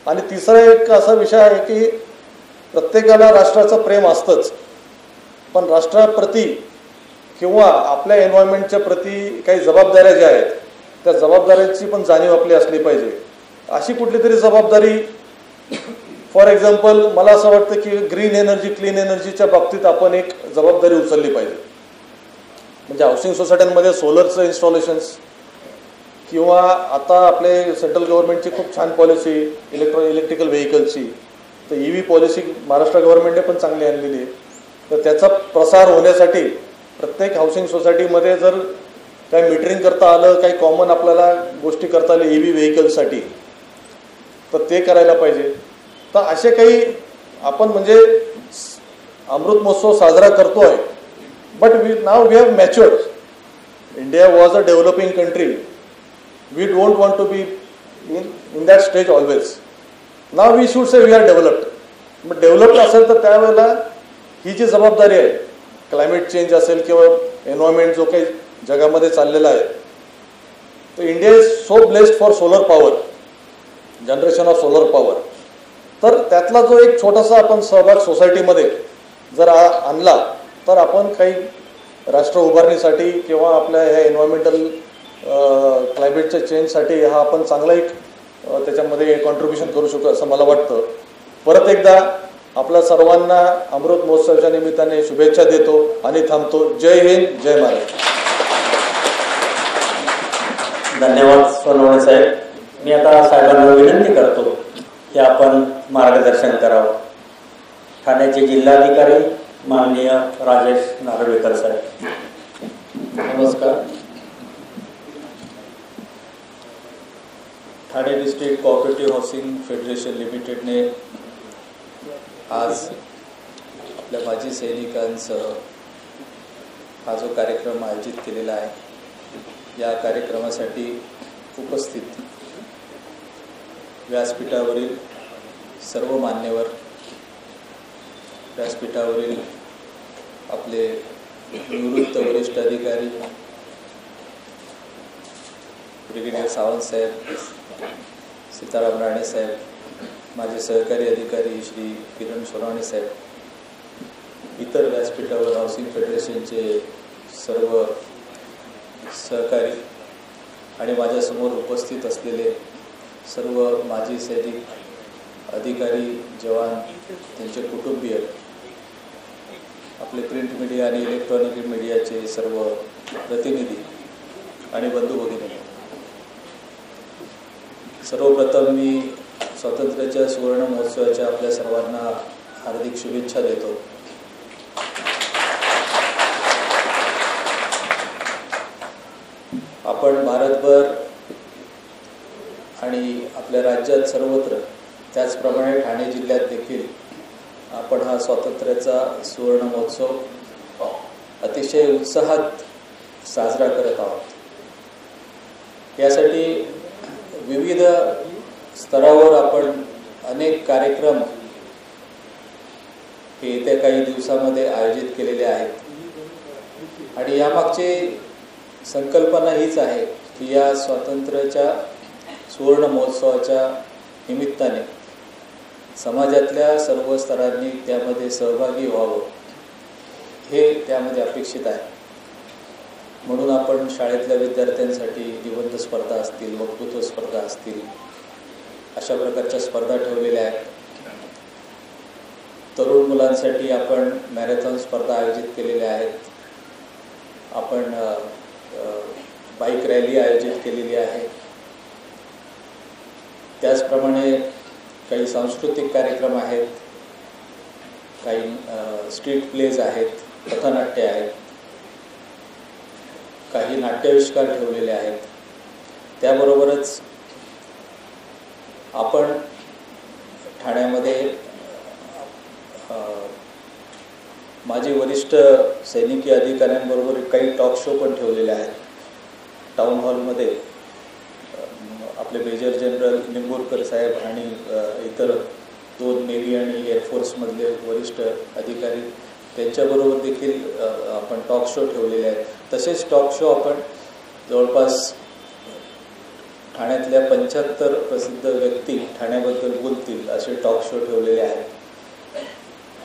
आणि तिसरा एक असा विषय आहे की प्रत्येकाला राष्ट्राचं प्रेम असतंच, पण राष्ट्राप्रती किंवा आपल्या एन्व्हायरमेंटच्या प्रती काही जबाबदाऱ्या ज्या आहेत त्या जबाबदाऱ्यांची पण जाणीव आपली असली पाहिजे. अशी कुठली तरी जबाबदारी, फॉर एक्झाम्पल मला असं वाटतं की ग्रीन एनर्जी, क्लीन एनर्जीच्या बाबतीत आपण एक जबाबदारी उचलली पाहिजे. म्हणजे हाऊसिंग सोसायट्यांमध्ये सोलरचं इन्स्टॉलेशन्स, किंवा आता आपले सेंट्रल गव्हर्नमेंटची खूप छान पॉलिसी इलेक्ट्रिकल व्हेकल्सची, तर EV पॉलिसी महाराष्ट्र गव्हर्नमेंटने पण चांगली आणलेली आहे. तर त्याचा प्रसार होण्यासाठी प्रत्येक हाऊसिंग सोसायटीमध्ये जर काही मीटरिंग करता आलं, काही कॉमन आपल्याला गोष्टी करता आल्या EV व्हेकल्ससाठी, तर ते करायला पाहिजे. तर असे काही आपण म्हणजे अमृत महोत्सव साजरा करतोय, but now we have matured. India was a developing country. We don't want to be in that stage always. Now we should say we are developed. मग डेव्हलप्ड असेल तर त्यावेळेला ही जी जबाबदारी आहे, क्लायमेट चेंज असेल किंवा एन्व्हायरमेंट जो काही जगामध्ये चाललेला आहे, तर India is so blessed for solar power, generation of solar power. तर त्यातला जो एक छोटासा आपण सहभाग सोसायटीमध्ये जर आणला तर आपण काही राष्ट्र उभारणीसाठी किंवा आपल्या ह्या एन्व्हायरमेंटल क्लायमेटच्या चेंजसाठी हा आपण चांगला एक त्याच्यामध्ये कॉन्ट्रीब्युशन करू शकतो असं मला वाटतं. परत एकदा आपल्या सर्वांना अमृत महोत्सवाच्या निमित्ताने शुभेच्छा देतो आणि थांबतो. जय हिंद, जय महाराष्ट्र. धन्यवाद सोनवणे साहेब. मी आता साहेबांना विनंती करतो मार्गदर्शन करावं. ठाण्याचे जिल्हाधिकारी माननीय राजेश नार्वेकर साहेब. नमस्कार. Thane district cooperative housing federation लिमिटेडने आज आपल्या माजी सैनिकांसह हा जो कार्यक्रम आयोजित केलेला आहे, या कार्यक्रमासाठी उपस्थित व्यासपीठावरील सर्व मान्यवर, व्यासपीठावरील आपले निवृत्त वरिष्ठ अधिकारी ब्रिगेडियर सावंत साहेब, सीताराम राणे साहेब, माझे सहकारी अधिकारी श्री किरण सोनवणे साहेब, इतर व्यासपीठावर हाऊसिंग फेडरेशनचे सर्व सहकारी आणि माझ्यासमोर उपस्थित असलेले सर्व माजी सैनिक, अधिकारी, जवान, त्यांचे कुटुंबीय, आपले प्रिंट मीडिया आणि इलेक्ट्रॉनिक मीडियाचे सर्व प्रतिनिधी आणि बंधू भगिनी, सर्वप्रथम मी स्वातंत्र्याच्या सुवर्ण महोत्सवाच्या आपल्या सर्वांना हार्दिक शुभेच्छा देतो. आपण भारतभर आणि आपल्या राज्यात सर्वत्र, त्याचप्रमाणे ठाणे जिल्ह्यात देखील आपण हा स्वातंत्र्याचा सुवर्ण महोत्सव अतिशय उत्साहात साजरा करत आहोत. यासाठी विविध स्तरावर आपण अनेक कार्यक्रम हे येत्या काही दिवसामध्ये आयोजित केलेले आहेत आणि यामागची संकल्पना हीच आहे की या स्वातंत्र्याच्या सुवर्ण महोत्सवाच्या निमित्ताने समाजातल्या सर्व स्तरांनी त्यामध्ये सहभागी व्हावं, हे त्यामध्ये अपेक्षित आहे. म्हणून आपण शाळेतल्या विद्यार्थ्यांसाठी निबंध स्पर्धा असतील, वक्तृत्व स्पर्धा असतील, अशा प्रकारच्या स्पर्धा ठेवलेल्या आहेत. तरुण मुलांसाठी आपण मॅरेथॉन स्पर्धा आयोजित केलेल्या आहेत. आपण बाईक रॅली आयोजित केलेली आहे. त्याचप्रमाणे काही सांस्कृतिक कार्यक्रम आहेत, काही स्ट्रीट प्लेज आहेत, पथनाट्य आहेत, काही नाट्याविष्कार ठेवलेले आहेत. त्याबरोबरच आपण ठाण्यामध्ये माजी वरिष्ठ सैनिकी अधिकाऱ्यांबरोबर काही टॉक शो पण ठेवलेले आहेत. टाउन हॉलमध्ये आपले मेजर जनरल निंबूरकर साहेब आणि इतर 2 नेव्ही आणि एअरफोर्समधले वरिष्ठ अधिकारी, त्यांच्याबरोबर देखील आपण टॉक शो ठेवलेले आहेत. तसेच टॉक शो आपण जवळपास ठाण्यातल्या 75 प्रसिद्ध व्यक्ती ठाण्याबद्दल बोलतील असे टॉक शो ठेवलेले आहेत.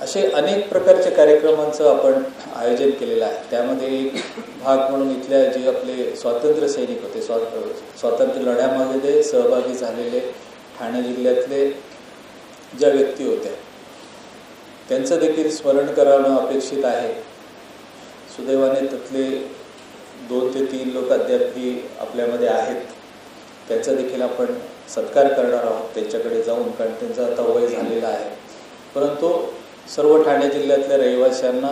असे अनेक प्रकारचे कार्यक्रमांचं आपण आयोजन केलेलं आहे. त्यामध्ये एक भाग म्हणून इथल्या जे आपले स्वातंत्र्य सैनिक होते, स्वातंत्र्य लढ्यामध्ये सहभागी झालेले ठाणे जिल्ह्यातले ज्या व्यक्ती होत्या, त्यांचं देखील स्मरण करणं अपेक्षित आहे. सुदैवाने त्यातले 2 ते 3 लोक अद्यापही आपल्यामध्ये आहेत. त्यांचा देखील आपण सत्कार करणार आहोत त्यांच्याकडे जाऊन, कारण त्यांचा आता वय झालेला आहे. परंतु सर्व ठाणे जिल्ह्यातल्या रहिवाशांना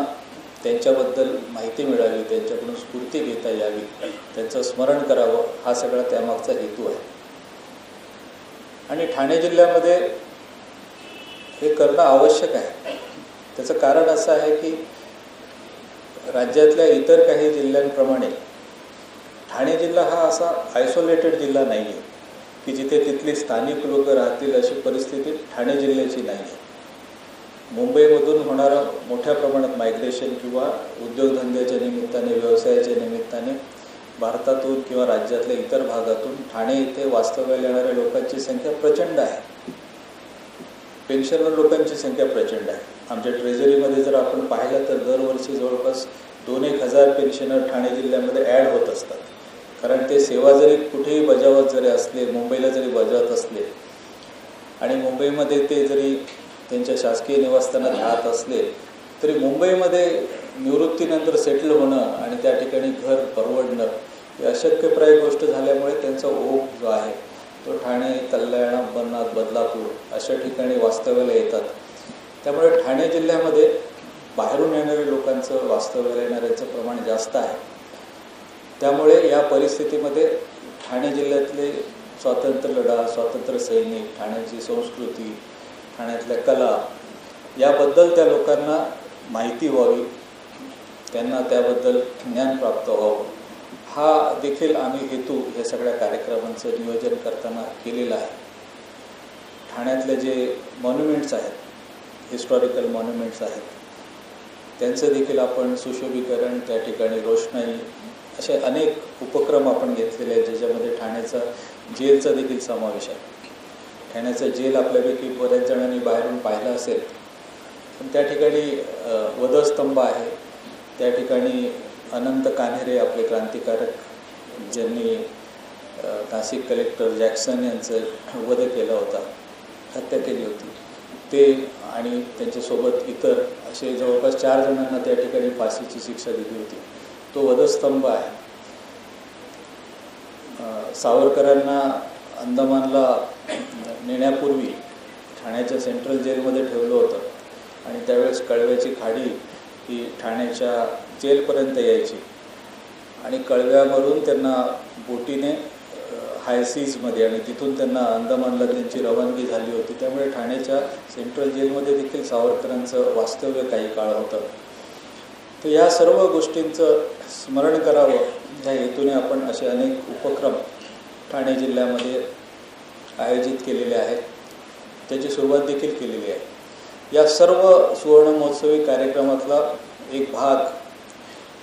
त्यांच्याबद्दल माहिती मिळावी, त्यांच्याकडून स्फूर्ती घेता यावी, त्यांचं स्मरण करावं, हा सगळा त्यामागचा हेतू आहे. आणि ठाणे जिल्ह्यामध्ये हे करणं आवश्यक आहे. त्याचं कारण असं आहे की राज्यातल्या इतर काही जिल्ह्यांप्रमाणे ठाणे जिल्हा हा असा आयसोलेटेड जिल्हा नाही आहे की जिथे तिथली स्थानिक लोक राहतील अशी परिस्थिती ठाणे जिल्ह्याची नाही आहे. मुंबईमधून होणारं मोठ्या प्रमाणात मायग्रेशन किंवा उद्योगधंद्याच्या निमित्ताने, व्यवसायाच्या निमित्ताने भारतातून किंवा राज्यातल्या इतर भागातून ठाणे येथे वास्तव्याला येणाऱ्या लोकांची संख्या प्रचंड आहे. पेन्शनर लोकांची संख्या प्रचंड आहे. आमच्या ट्रेझरीमध्ये जर आपण पाहिलं तर दरवर्षी जवळपास 2-1 हजार पेन्शनर ठाणे जिल्ह्यामध्ये ॲड होत असतात. कारण ते सेवा जरी कुठेही बजावत जरी असले, मुंबईला जरी बजावत असले आणि मुंबईमध्ये ते जरी त्यांच्या शासकीय निवासस्थानात राहत असले तरी मुंबईमध्ये निवृत्तीनंतर सेटल होणं आणि त्या ठिकाणी घर परवडणं ही अशक्यप्राय गोष्ट झाल्यामुळे त्यांचा ओघ जो आहे तो ठाणे, कल्याण, अंबरनाथ, बदलापूर अशा ठिकाणी वास्तव्याला येतात. त्यामुळे ठाणे जिल्ह्यामध्ये बाहेरून येणाऱ्या लोकांचं वास्तव्याला येणाऱ्यांचं प्रमाण जास्त आहे. त्यामुळे या परिस्थितीमध्ये ठाणे जिल्ह्यातले स्वातंत्र्य लढा, स्वातंत्र्य सैनिक, ठाण्याची संस्कृती, ठाण्यातल्या कला याबद्दल त्या लोकांना माहिती व्हावी, त्यांना त्याबद्दल ज्ञान प्राप्त व्हावं, हा देखील आम्ही हेतू या सगळ्या कार्यक्रमांचं नियोजन करताना केलेलं आहे. ठाण्यातले जे मॉन्युमेंट्स आहेत, हिस्टॉरिकल मॉन्युमेंट्स आहेत, त्यांचं देखील आपण सुशोभीकरण, त्या ठिकाणी रोषणाई असे अनेक उपक्रम आपण घेतलेले आहेत, ज्याच्यामध्ये ठाण्याचा जेलचा देखील समावेश आहे. ठाण्याचं जेल आपल्यापैकी बऱ्याच जणांनी बाहेरून पाहिलं असेल, पण त्या ठिकाणी वधस्तंभ आहे. त्या ठिकाणी अनंत कान्हेरे आपले क्रांतिकारक, ज्यांनी नाशिक कलेक्टर जॅक्सन यांचं वध केला होता, हत्या केली होती, ते आणि त्यांच्यासोबत इतर असे जवळपास 4 जणांना त्या ठिकाणी फाशीची शिक्षा दिली होती. तो वधस्तंभ आहे. सावरकरांना अंदमानला नेण्यापूर्वी ठाण्याच्या सेंट्रल जेलमध्ये ठेवलं होतं आणि त्यावेळेस कळव्याची खाडी ही ठाण्याच्या जेलपर्यंत यायची आणि कळव्यावरून त्यांना बोटीने हायसीजमध्ये आणि तिथून त्यांना अंदमानला त्यांची रवानगी झाली होती. त्यामुळे ठाण्याच्या सेंट्रल जेलमध्ये देखील सावरकरांचं वास्तव्य काही काळ होतं. तर या सर्व गोष्टींचं स्मरण करावं ह्या हेतूने आपण असे अनेक उपक्रम ठाणे जिल्ह्यामध्ये आयोजित केलेले आहेत. त्याची सुरुवात देखील केलेली आहे. या सर्व सुवर्ण महोत्सवी कार्यक्रमातला एक भाग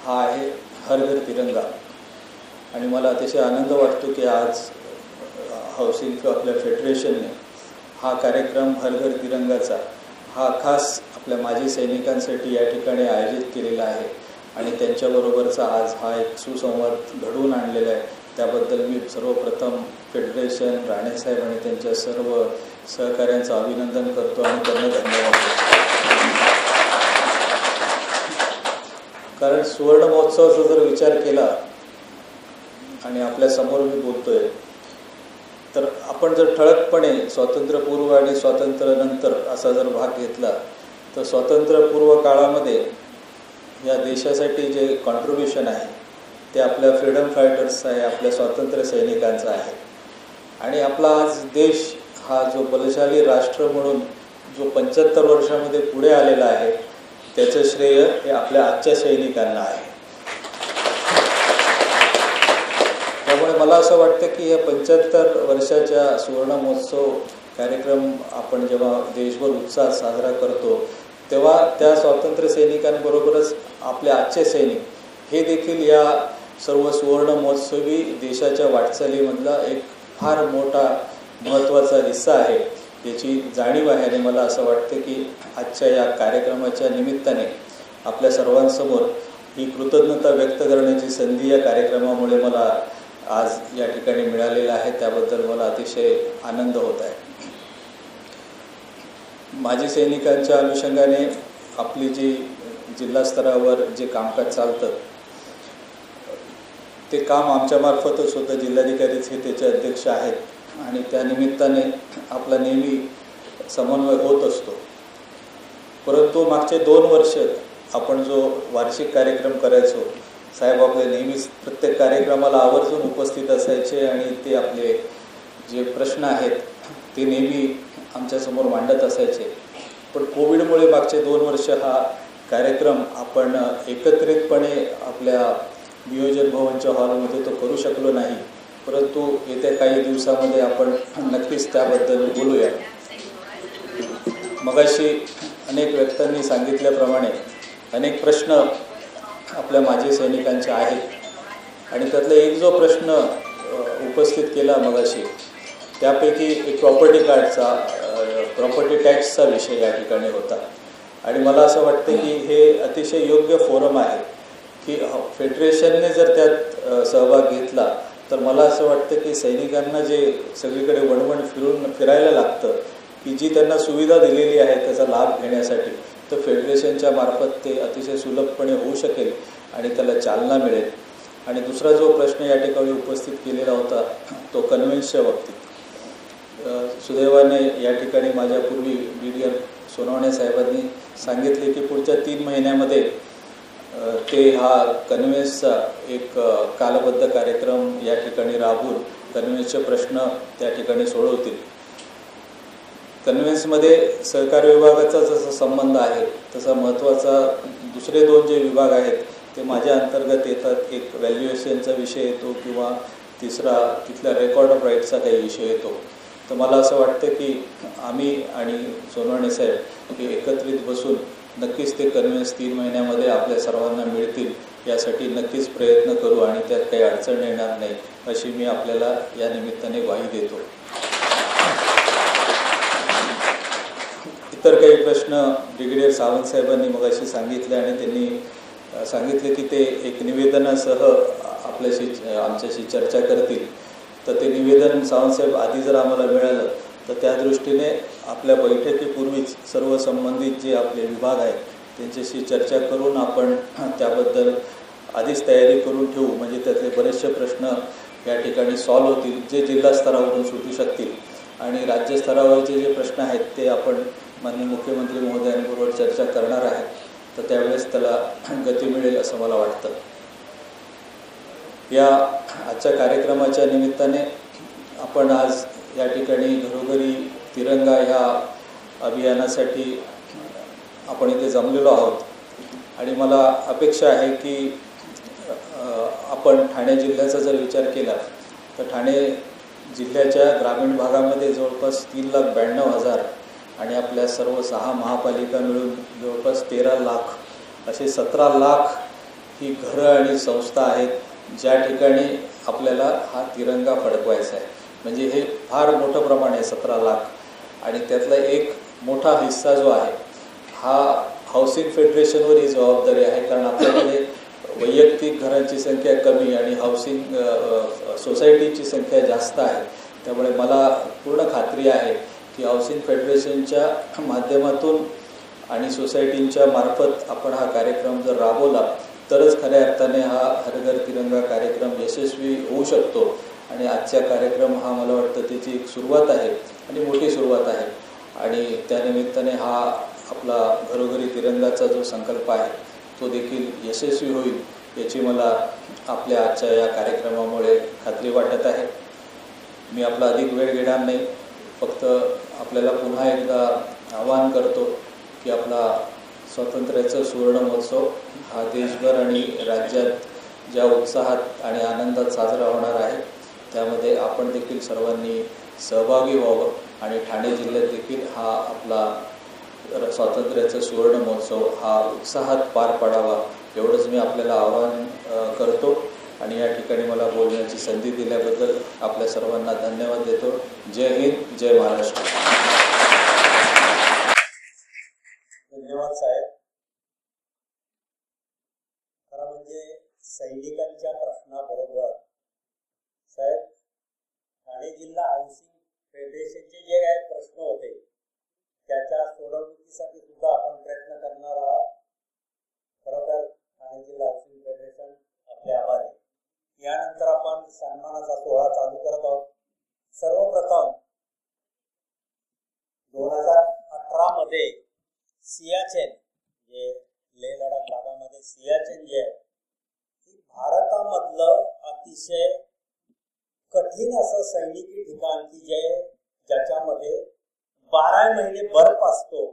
हा आहे हर घर तिरंगा. आणि मला अतिशय आनंद वाटतो की आज हाऊसिंग आपल्या फेडरेशनने हा कार्यक्रम हर घर तिरंगाचा हा खास आपल्या माजी सैनिकांसाठी या ठिकाणी आयोजित केलेला आहे आणि त्यांच्याबरोबरचा आज हा एक सुसंवाद घडवून आणलेला आहे. त्याबद्दल मी सर्वप्रथम फेडरेशन, राणेसाहेब आणि त्यांच्या सर्व सहकाऱ्यांचं अभिनंदन करतो आणि त्यांना धन्यवाद देतो. कारण सुवर्ण महोत्सवाचा जर विचार केला आणि आपल्यासमोर मी बोलतोय, तर आपण जर ठळकपणे स्वातंत्र्यपूर्व आणि स्वातंत्र्यानंतर असा जर भाग घेतला, तर स्वातंत्र्यपूर्व काळामध्ये या देशासाठी जे कॉन्ट्रीब्युशन आहे ते आपल्या फ्रीडम फायटर्सचं आहे, आपल्या स्वातंत्र्य सैनिकांचं आहे. आणि आपला आज देश हा जो बलशाली राष्ट्र म्हणून जो 75 वर्षामध्ये पुढे आलेला आहे, त्याचं श्रेय हे आपल्या आजच्या सैनिकांना आहे. त्यामुळे मला असं वाटतं की या 75 वर्षाच्या सुवर्ण महोत्सव कार्यक्रम आपण जेव्हा देशभर उत्साहात साजरा करतो, तेव्हा त्या स्वातंत्र्य सैनिकांबरोबरच आपले आजचे सैनिक हे देखील या सर्व सुवर्ण महोत्सवी देशाच्या वाटचालीमधला एक फार मोठा महत्त्वाचा हिस्सा आहे, याची जाणीव आहे. आणि मला असं वाटतं की आजच्या या कार्यक्रमाच्या निमित्ताने आपल्या सर्वांसमोर ही कृतज्ञता व्यक्त करण्याची संधी या कार्यक्रमामुळे मला आज या ठिकाणी मिळालेला आहे. त्याबद्दल मला अतिशय आनंद होत आहे. माजी सैनिकांच्या अनुषंगाने आपली जी जिल्हा स्तरावर जे कामकाज चालतं ते काम आमच्यामार्फतच होतं. जिल्हाधिकारीच हे त्याचे अध्यक्ष आहेत आणि त्या निमित्ताने आपला नेहमी समन्वय होत असतो. परंतु मागचे 2 वर्ष आपण जो वार्षिक कार्यक्रम करायचो, साहेब आपले नेहमीच प्रत्येक कार्यक्रमाला आवर्जून उपस्थित असायचे आणि ते आपले जे प्रश्न आहेत ते नेहमी आमच्यासमोर मांडत असायचे. पण कोविडमुळे मागचे 2 वर्ष हा कार्यक्रम आपण एकत्रितपणे आपल्या नियोजन भवनच्या हॉलमध्ये तो करू शकलो नाही. परंतु येत्या काही दिवसामध्ये आपण नक्कीच त्याबद्दल बोलूया. मगाशी अनेक व्यक्तांनी सांगितल्याप्रमाणे अनेक प्रश्न आपल्या माजी सैनिकांचे आहेत आणि त्यातला एक जो प्रश्न उपस्थित केला मगाशी, त्यापैकी एक प्रॉपर्टी टॅक्सचा विषय या ठिकाणी होता. आणि मला असं वाटतं की हे अतिशय योग्य फोरम आहे की फेडरेशनने जर त्यात सहभाग घेतला तर मला असं वाटतं की सैनिकांना जे सगळीकडे वणवण फिरायला लागतं, की जी त्यांना सुविधा दिलेली आहे त्याचा लाभ घेण्यासाठी, तर फेडरेशनच्या मार्फत ते अतिशय सुलभपणे होऊ शकेल आणि त्याला चालना मिळेल. आणि दुसरा जो प्रश्न या ठिकाणी उपस्थित केलेला होता तो कन्व्हेन्सच्या बाबतीत. सुदैवाने या ठिकाणी माझ्यापूर्वी BDR सोनवणे साहेबांनी सांगितले की पुढच्या 3 महिन्यामध्ये ते हा कन्व्हेन्सचा एक कालबद्ध कार्यक्रम या ठिकाणी राबवून कन्व्हेन्सचे प्रश्न त्या ठिकाणी सोडवतील. कन्व्हेन्समध्ये सहकार विभागाचा जसा संबंध आहे तसा महत्त्वाचा दुसरे 2 जे विभाग आहेत ते माझ्या अंतर्गत येतात. एक व्हॅल्युएशनचा विषय येतो किंवा तिसरा तिथल्या रेकॉर्ड ऑफ राईटचा काही विषय येतो. तर मला असं वाटतं की आम्ही आणि सोनवणे साहेब हे एकत्रित बसून नक्कीच ते कन्व्हेन्स 3 महिन्यामध्ये आपल्या सर्वांना मिळतील यासाठी नक्कीच प्रयत्न करू आणि त्यात काही अडचण येणार नाही अशी मी आपल्याला या निमित्ताने ग्वाही देतो. इतर काही प्रश्न ब्रिगेडियर सावंत साहेबांनी मगाशी सांगितले आणि त्यांनी सांगितले की ते एक निवेदनासह आमच्याशी चर्चा करतील. तर ते निवेदन सावंतसाहेब आधी जर आम्हाला मिळालं तर त्या दृष्टीने आपल्या बैठकीपूर्वीच सर्व संबंधित जे आपले विभाग आहेत त्यांच्याशी चर्चा करून आपण त्याबद्दल आधीच तयारी करून ठेवू. म्हणजे त्यातले बरेचसे प्रश्न या ठिकाणी सॉल्व्ह होतील जे जिल्हा स्तरावरून सुटू शकतील आणि राज्यस्तरावरचे जे प्रश्न आहेत ते आपण माननीय मुख्यमंत्री महोदयांबरोबर चर्चा करणार आहे. तर त्यावेळेस त्याला गती मिळेल असं मला वाटतं. या आजच्या कार्यक्रमाच्या निमित्ताने आपण आज या ठिकाणी घरोघरी तिरंगा ह्या अभियानासाठी आपण इथे जमलेलो आहोत आणि मला अपेक्षा आहे की आपण ठाणे जिल्ह्याचा जर विचार केला तर ठाणे जिल्ह्याच्या ग्रामीण भागामध्ये जवळपास 3,92,000 आणि आपल्या सर्व 6 महापालिका मिळून जवळपास 13 लाख असे 17 लाख ही घरं आणि संस्था आहेत ज्या ठिकाणी आपल्याला हा तिरंगा फडकवायचा आहे. म्हणजे हे फार मोठं प्रमाण आहे 17 लाख आणि त्यातला एक मोठा हिस्सा जो आहे हा हाऊसिंग फेडरेशनवर ही जबाबदारी आहे. कारण आपल्याकडे वैयक्तिक घरांची संख्या कमी आणि हाऊसिंग सोसायटीची संख्या जास्त आहे. त्यामुळे मला पूर्ण खात्री आहे की हाऊसिंग फेडरेशनच्या माध्यमातून आणि सोसायटींच्या मार्फत आपण हा कार्यक्रम जर राबवला तरच खऱ्या अर्थाने हा हर घर तिरंगा कार्यक्रम यशस्वी होऊ शकतो. आणि आजचा कार्यक्रम हा मला वाटतं त्याची एक सुरुवात आहे आणि मोठी सुरुवात आहे आणि त्यानिमित्ताने हा आपला घरोघरी तिरंगाचा जो संकल्प आहे तो देखील यशस्वी होईल याची मला आपल्या आजच्या या कार्यक्रमामुळे खात्री वाटत आहे. मी आपला अधिक वेळ घेणार नाही. फक्त आपल्याला पुन्हा एकदा आवाहन करतो की आपला स्वातंत्र्याचा सुवर्ण महोत्सव हा देशभर आणि राज्यात ज्या उत्साहात आणि आनंदात साजरा होणार आहे त्यामध्ये आपण देखील सर्वांनी सहभागी व्हावं आणि ठाणे जिल्ह्यात देखील हा आपला स्वातंत्र्याचा सुवर्ण महोत्सव हा उत्साहात पार पाडावा एवढंच मी आपल्याला आवाहन करतो. आणि या ठिकाणी मला बोलण्याची संधी दिल्याबद्दल आपल्या सर्वांना धन्यवाद देतो. जय हिंद, जय महाराष्ट्र. धन्यवाद साहेब. खरं म्हणजे सैनिकांच्या प्रश्नाबरोबर साहेब ठाणे जिल्हा हाऊसिंग फेडरेशनचे जे काही प्रश्न होते त्याच्या सोडवणुकीसाठी सुद्धा आपण प्रयत्न करणार आहोत. खरोखर ठाणे जिल्हा हाऊसिंग फेडरेशन आपले आभार आहे. यानंतर आपण सन्मानाचा सोहळा चालू करत आहोत. सर्वप्रथम 2018 मध्ये सियाचेन जे लेह लडाख भागामध्ये सियाचेन जे आहे ही भारतामधलं अतिशय कठीण असं सैनिकी ठिकाण की ज्याच्यामध्ये 12 महिने बर्फ असतो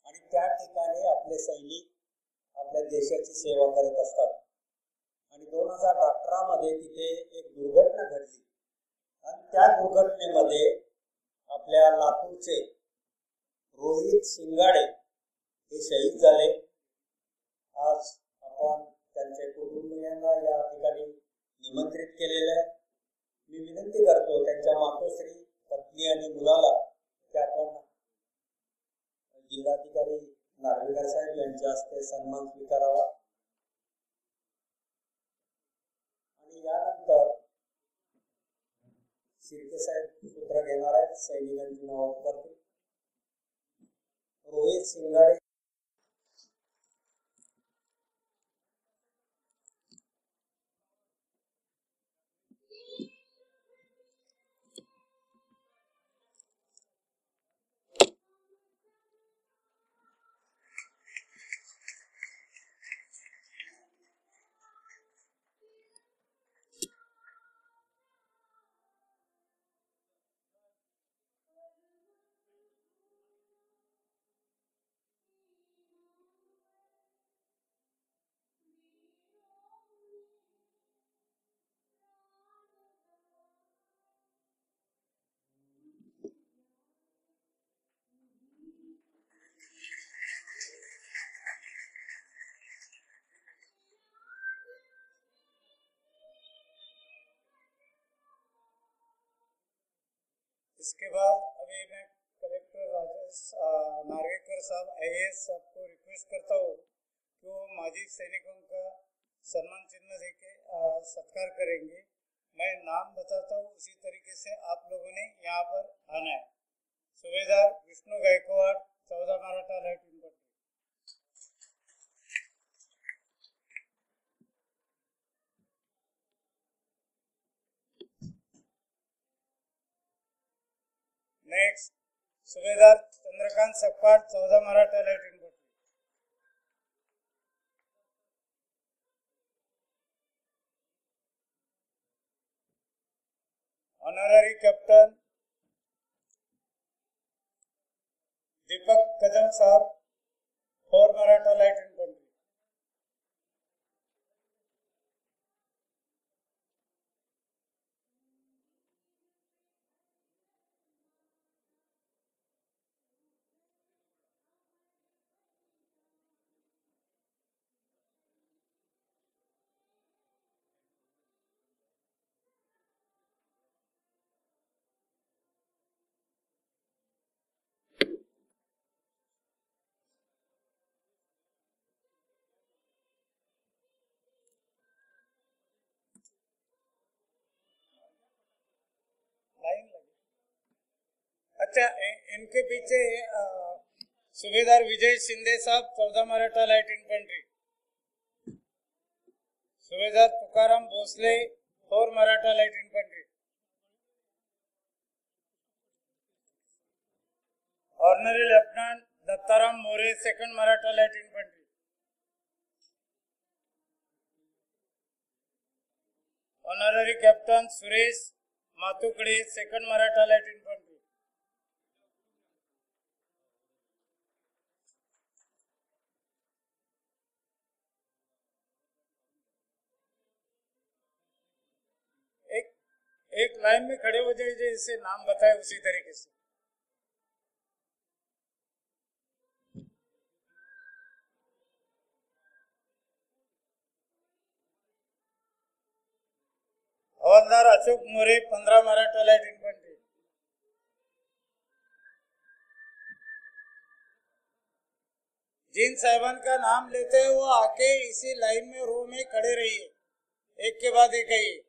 आणि त्या ठिकाणी आपले सैनिक आपल्या देशाची सेवा करत असतात. आणि 2018 मध्ये तिथे एक दुर्घटना घडली आणि त्या दुर्घटनेमध्ये आपल्या लातूरचे रोहित शिंगाडे हे शहीद झाले. आज आपण त्यांच्या कुटुंबियांना या ठिकाणी निमंत्रित केलेलं आहे. मी विनंती करतो त्यांच्या मातोश्री, पत्नी आणि मुलाला की आपण जिल्हाधिकारी नार्वेकर साहेब यांच्या हस्ते सन्मान स्वीकारावा. आणि यानंतर शिर्के साहेब सूत्र घेणार आहेत. सैनिकांची नाव करतील. रोहित शिंगाडे, इसके बाद अभी मैं कलेक्टर राजेश नार्वेकर साहब IAS साहब को रिक्वेस्ट करता हूँ कि वो माजी सैनिकों का सम्मान चिन्ह देके सत्कार करेंगे। मैं नाम बताता हूँ, उसी तरीके से आप लोगों ने यहाँ पर आना है। Subedar Vishnu Gaikwad, 14 Maratha light infantry. Next Subedar Chandrakant Sapkal, 14 Maratha light infantry. Honorary captain Deepak Kadam साहब, 4 मराठा लाइट इन्फंट्री। लाइन लगी। अच्छा, इनके पीछे सुबेदार विजय शिंदे साहब, 14 Maratha light infantry. Subedar Tukaram Bhosale, 4 Maratha light infantry. Honorary lieutenant Dattaram More, 2nd Maratha light infantry. Honorary captain Suresh Matukade, 2nd Maratha light infantry. एक लाइन में खड़े हो जाइए, जैसे नाम बताए उसी तरीके से। हवलदार अशोक मोरे, 15 मराठा लाइट इन्फंट्री। जिन साहबान का नाम लेते हैं वो आके इसी लाइन में रो में खड़े रहिए, एक के बाद एक आइए।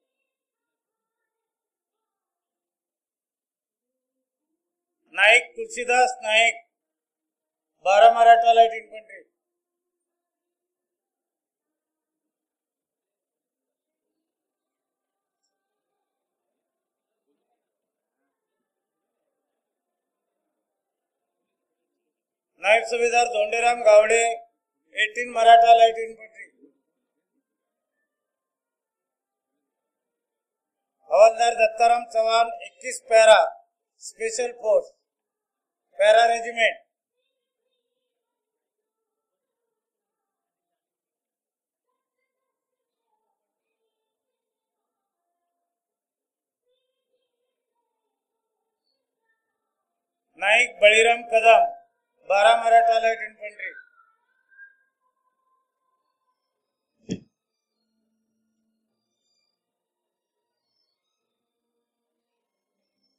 Naik Tulsidas Naik, 12 Maratha light infantry. Naib Subedar Dhonderam Gawade, 18 Maratha light infantry. Havildar Dattaram Chauhan, 21 para special force, para regiment. Naik Baliram Kadam, 12 Maratha light infantry.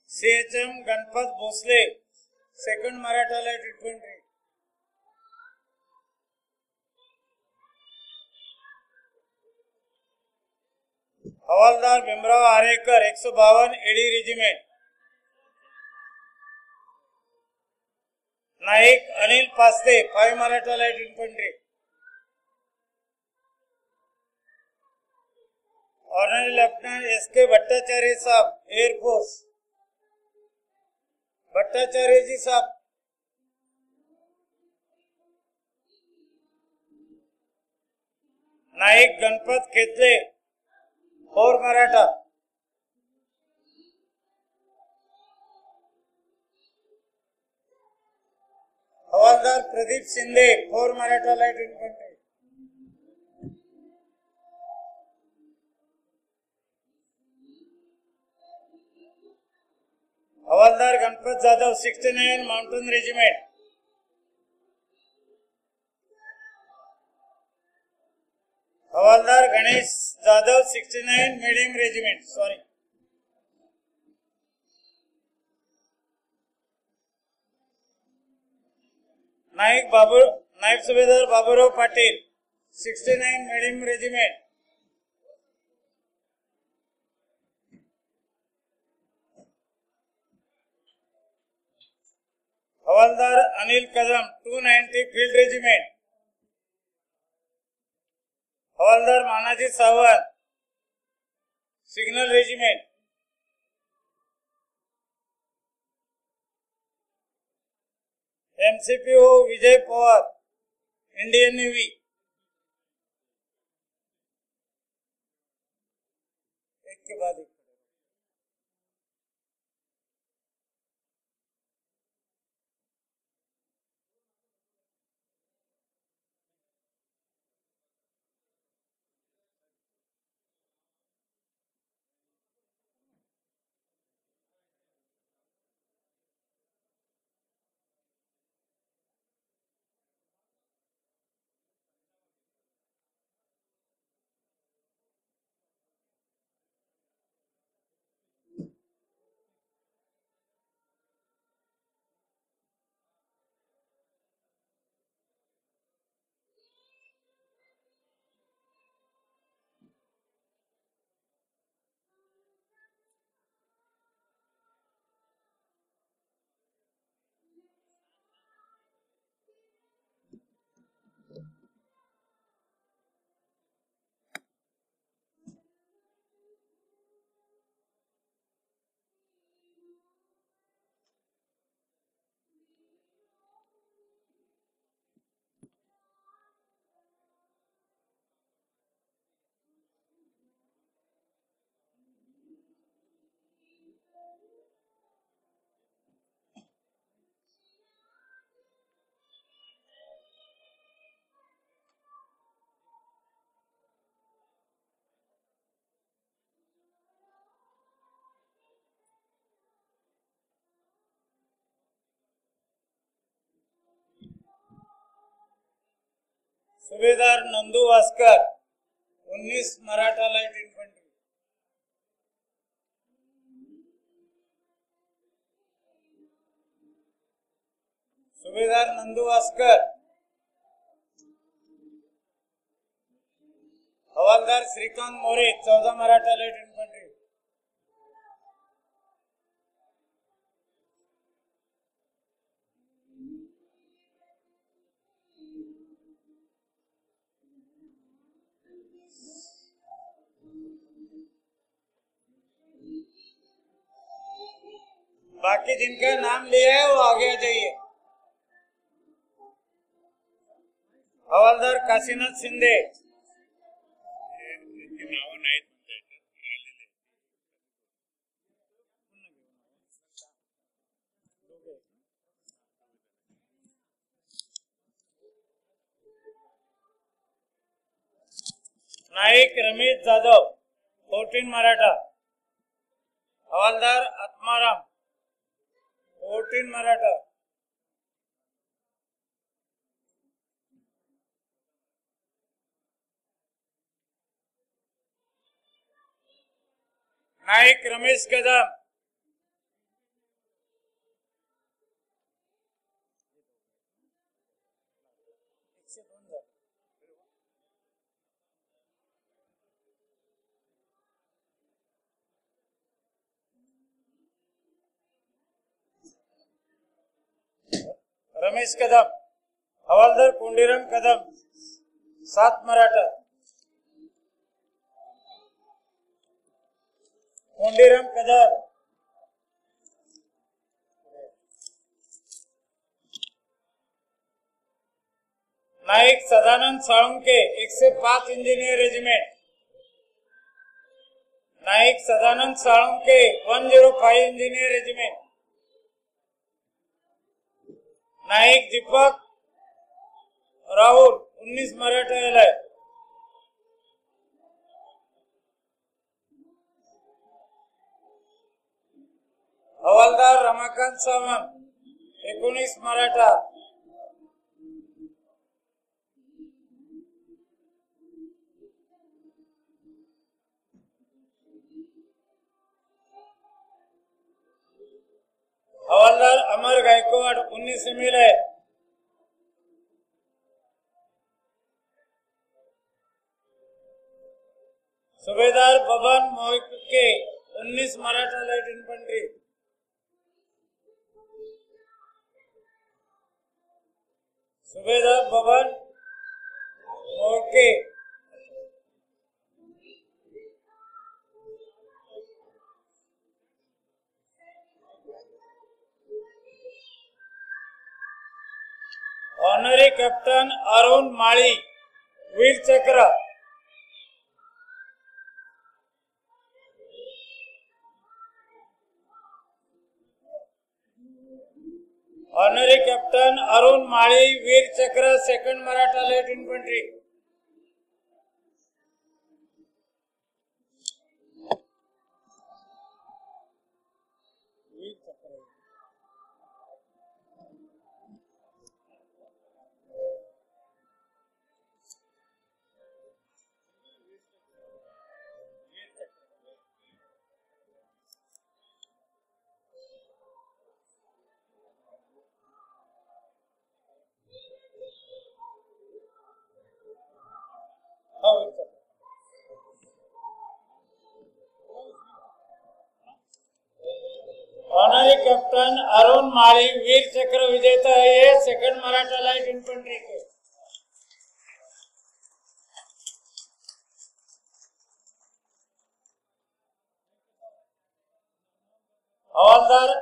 CHM Ganpat Bhosale, 2nd Maratha light infantry. Havildar Bhimrao Arekar, 152 AD regiment. Naik Anil Paste, 5 Maratha light infantry. Honorary lieutenant SK Bhattacharya साहब, एयरफोर्स। भट्टाचार्य जी साहब। नायक गणपत खेतले, 4 मराठा। हवलदार Pradeep Shinde, 4 Maratha light infantry. Havildar Ganpat Jadhav, 69 mountain regiment. Havildar Ganesh Jadhav, 69 medium regiment. Sorry. Naib Subedar Baburao Patil 69 मेडिम regiment, हवालदार Anil Kadam 290 field regiment, हवालदार Manaji Sawant signal regiment, MCPO Vijay Pawar Indian navy, एक के बाद एक। सुभेदार Nandu Waskar 19 Maratha light infantry, सुभेदार नंदू वास्कर, हवालदार श्रीकांत मोरे 14 मराठा लाइट इन्फंट्री, बाकी जिनका नाम लिया है वो आगे आ जाइए। हवालदार काशीनाथ शिंदे, नायक रमेश जाधव 14 मराठा, हवालदार आत्माराम 14 मराठा, नायक रमेश कदम, रमेश कदम, हवालदार कोंडीराम कदम 7 मराठा, कोंडीराम कदम, नायक सदानंद साळुंके 105 इंजिनियर रेजिमेंट, नायक सदानंद साळुंके 105 इंजिनियर रेजिमेंट, नायक दीपक राहुल 19 मराठा एलआय, हवालदार रमाकांत सावंत 19 मराठा, हवालदार अमर गायकवाड 19 एमएल है, Subedar Baban Mohike 19 Maratha light infantry. Subedar Baban Mohike honorary captain Arun Mali Vir Chakra. Honorary captain Arun Mali Vir Chakra 2nd Maratha light infantry. Honorary captain Arun Mali Vir Chakra विजेता है ये 2nd मराठा लाइट इन्फेंट्री के। Havildar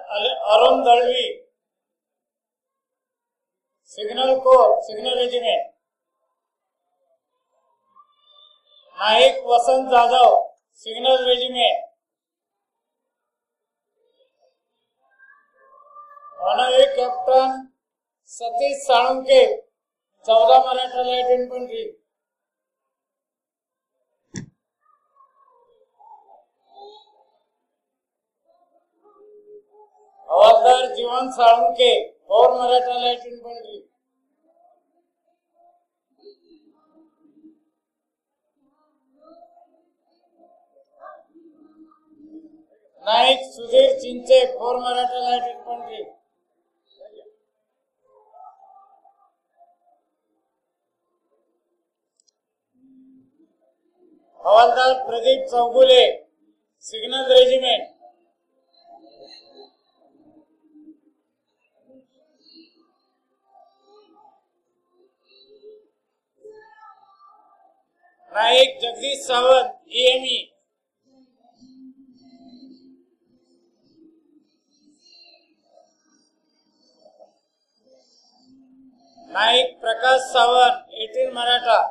Arun Dalvi signal corps signal regiment. Naik Vasant Jadhav signal regiment. Honorary captain Satish Salunke 14 Maratha light infantry. Havildar Jeevan Salunke 4 Maratha light infantry. नायक Sudhir Chinche 4 Maratha light infantry. Havildar Pradeep Chougule signal regiment. Naik Jagdish Sawant EME. Naik Prakash Sawant 18 Maratha.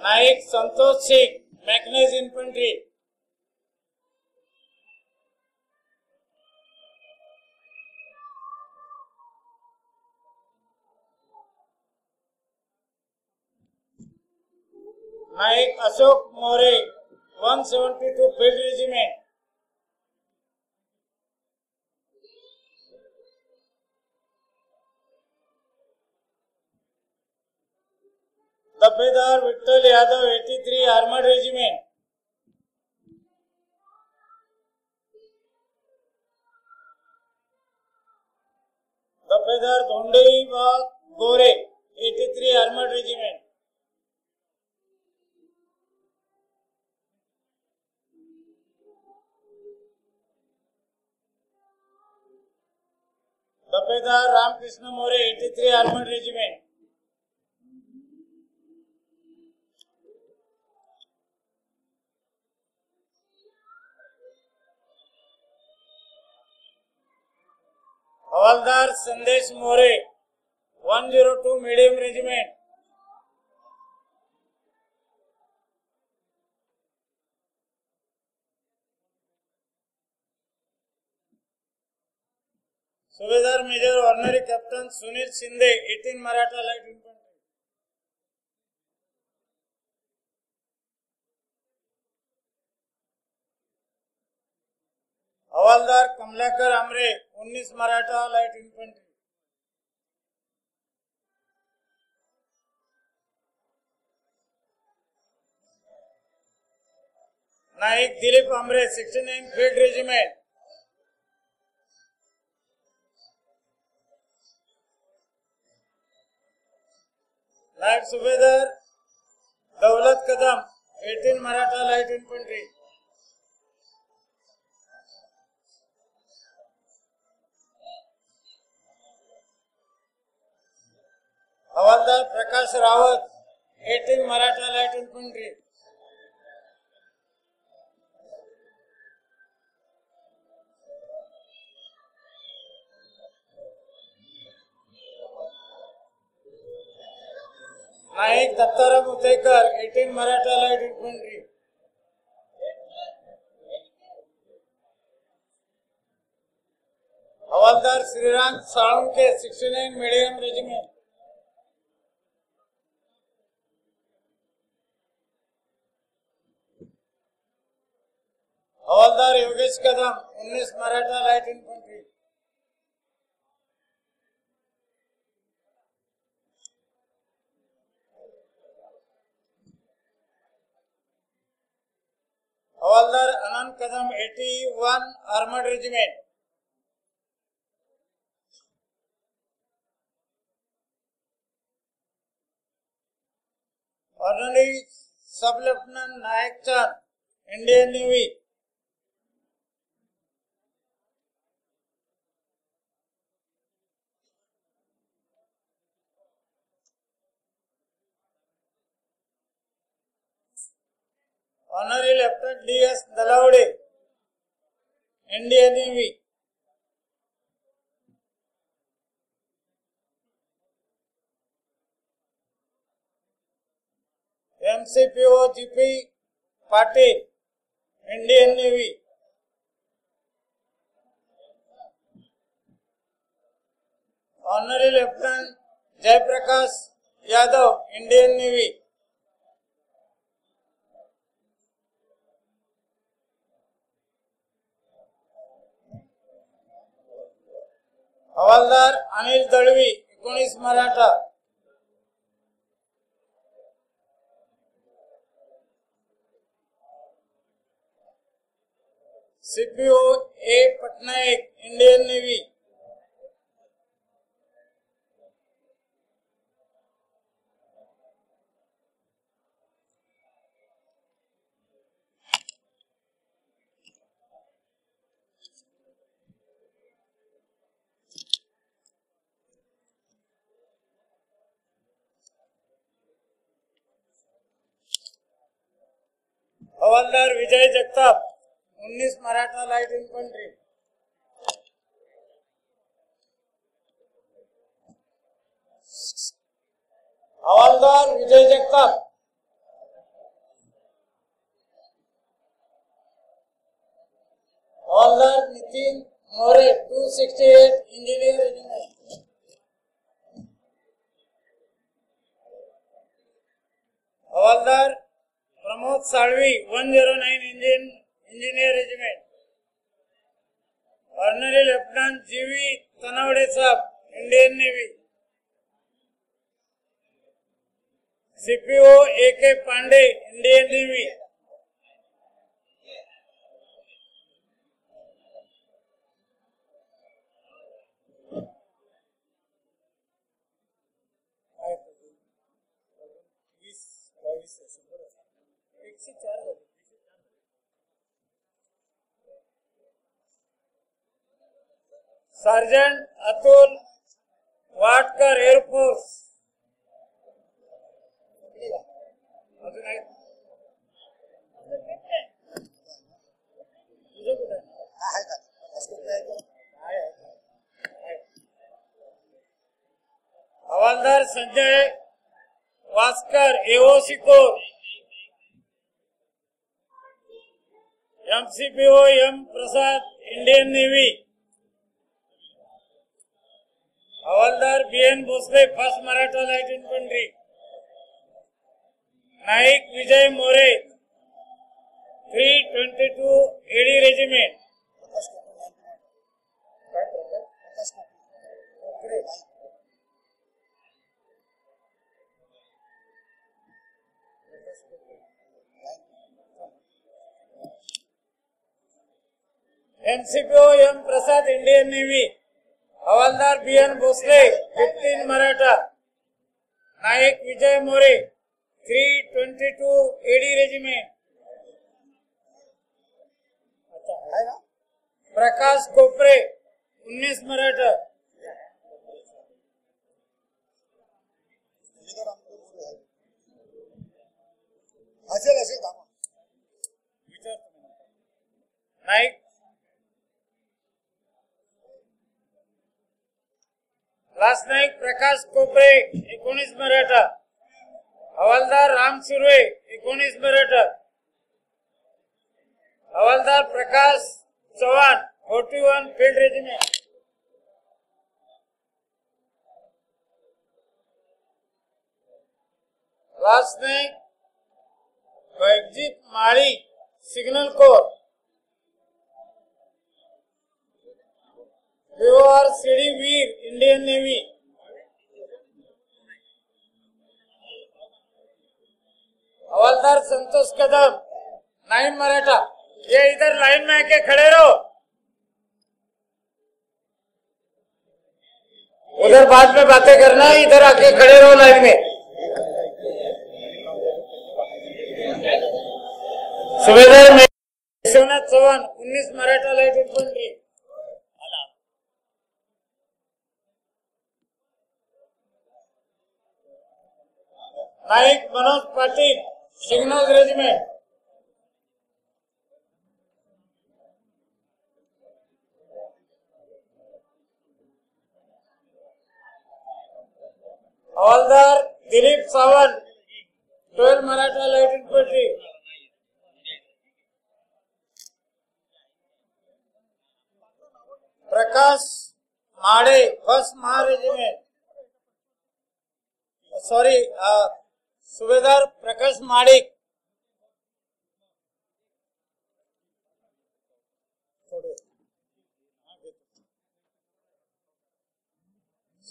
Naik Santosh Singh मैग्नेज infantry. Naik Ashok More 172 field regiment. Dafadar Vitthal Yadav 83 armoured regiment. Dafadar Dhondai Gore 83 armoured regiment. Dafadar Ramkrishna More 83 armoured regiment. Havildar Sandesh More 102 medium regiment. Subedar major honorary captain Sunil Shinde 18 Maratha light infantry. Havildar Kamlakar Amre 19 Maratha light infantry. Naik Dilip Amre 69 field regiment. Naib Subedar Daulat Kadam 18 Maratha light infantry, Havildar Prakash Rawat 18 Maratha light infantry, Naik Dattaram Utekar 18 Maratha light infantry, Havildar Shriram Salunke 69 medium regiment, Havildar Yogesh Kadam 19 Maratha light infantry, Havildar Anant Kadam 81 armoured regiment, honorary sub lieutenant Naik Chand Indian navy, honorary lieutenant DS Dalawade Indian navy, MCPO GP Patil Indian navy, honorary lieutenant Jayaprakash Yadav Indian navy, हवालदार Anil Dalvi 19 Maratha, CPO A Patnaik Indian navy, हवालदार विजय Jagtap 19 Maratha light infantry, हवालदार विजय जगताप, हवालदार Nitin More 268 engineer regiment, Havildar Pramod Salvi 109 engineer regiment, honorary lieutenant GV Tanawade साहब Indian navy, CPO AK Pandey Indian navy, sergeant Atul Watkar air force, Havildar Sanjay Waskar AOC corps, MCPO M Prasad Indian navy, Havildar BN Bhosale 1st Maratha light infantry, Naik Vijay More 322 AD regiment, MCPO M Prasad Indian navy, Havildar BN Bhosale 15 Maratha, Naik Vijay More 322 AD regiment, Prakash Kopare 19 Maratha, नायक last नायक प्रकाश कोपरे 19 मराठा, हवालदार राम सुर्वे 19 मराठा, हवालदार प्रकाश Chavan 41 field regiment, last नायक वैजीत माळी signal corps, BOR CD वीर Indian navy, हवालदार संतोष कदम 9 मराठा। ये इधर line में आके खड़े रहो, उधर बाद में बातें करना, इधर आके खड़े रहो लाइन में। सुबेदार में विश्वनाथ चौहान 19 मराठा लाइट इन्फंट्री, नायक मनोज पाटिल सिग्नल रेजिमेंट, हवालदार दिलीप सावंत 12 मराठा लाइट इन्फंट्री, प्रकाश माड़े 1st महा रेजिमेंट, सॉरी सुबेदार प्रकाश माड़िक,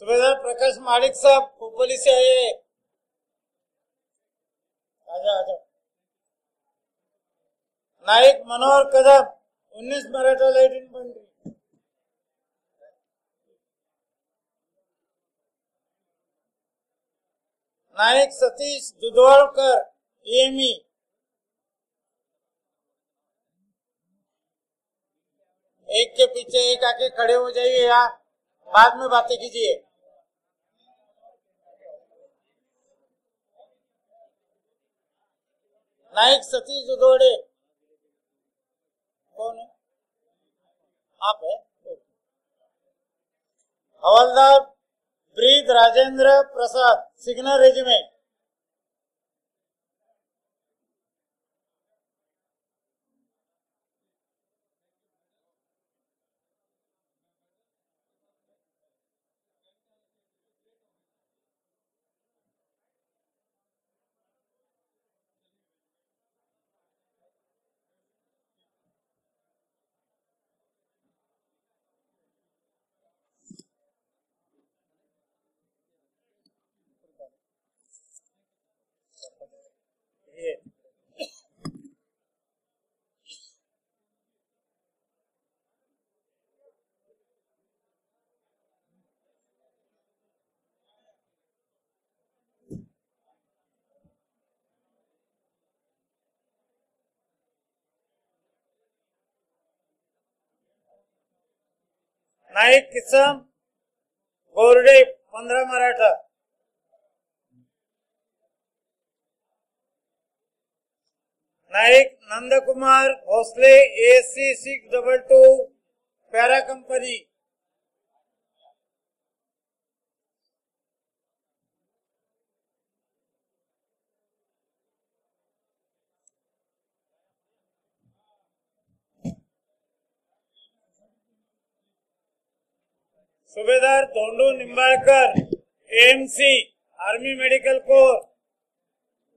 सुबेदार प्रकाश माड़िक साहब खोपोली से आए हैं, आजा आजा। नायक मनोहर कदम 19 मराठा लाइट इन्फंट्री, नायक सतीश दुधवाड़कर EME, एक के पीछे एक आके खड़े हो जाइए, यहाँ बाद में बातें कीजिए। नायक सतीश दुधवाड़े कौन है? आप है? हवलदार ब्रीद राजेंद्र प्रसाद सिग्नल रेजिमेंट, नायक किसम गोरडे 15 मराठा, नायक Nandkumar Bhosale ASC 622 para company, Subedar Dhondu Nimbalkar AMC army medical corps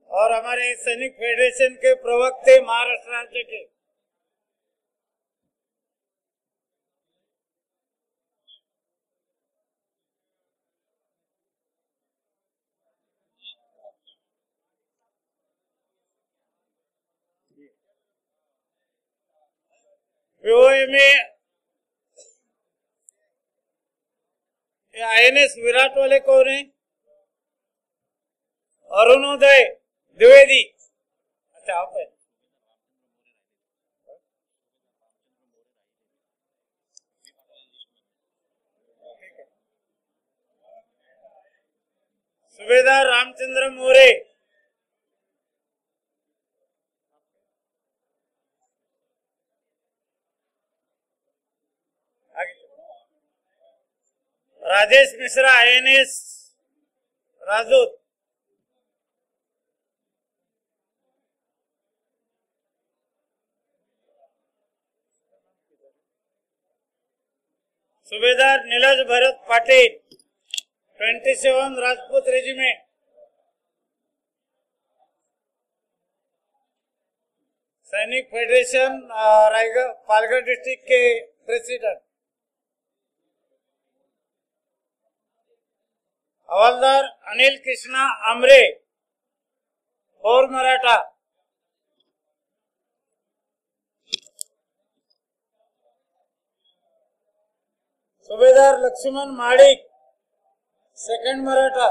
और हमारे सैनिक फेडरेशन के प्रवक्ते महाराष्ट्र राज्य के, POMA INS विराट वाले कौन है? अरुणोदय द्विवेदी। अच्छा आप है। सुबेदार रामचंद्र मोरे, राजेश मिश्रा INS राजूत, सुबेदार नीलज भरत पाटिल 27 राजपूत रेजिमेंट, सैनिक फेडरेशन रायगढ़ पालघर डिस्ट्रिक्ट के प्रेसिडेंट, हवलदार अनिल कृष्णा आमरे और मराठा, सुबेदार लक्ष्मण माड़िक 2nd मराठा,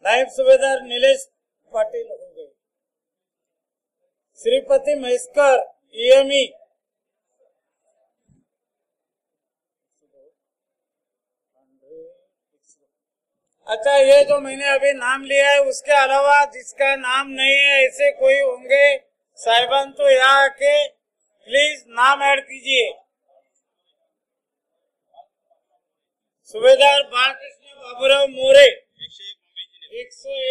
नायब सुबेदार नीलेश पाटिल हो गए, श्रीपति महेश्कर EME, अच्छा ये जो मैंने अभी नाम लिया है उसके अलावा जिसका नाम नहीं है ऐसे कोई होंगे साहिबान तो यहाँ आके प्लीज नाम ऐड कीजिए। सुबेदार बालकृष्ण बाबूराव मोरे 101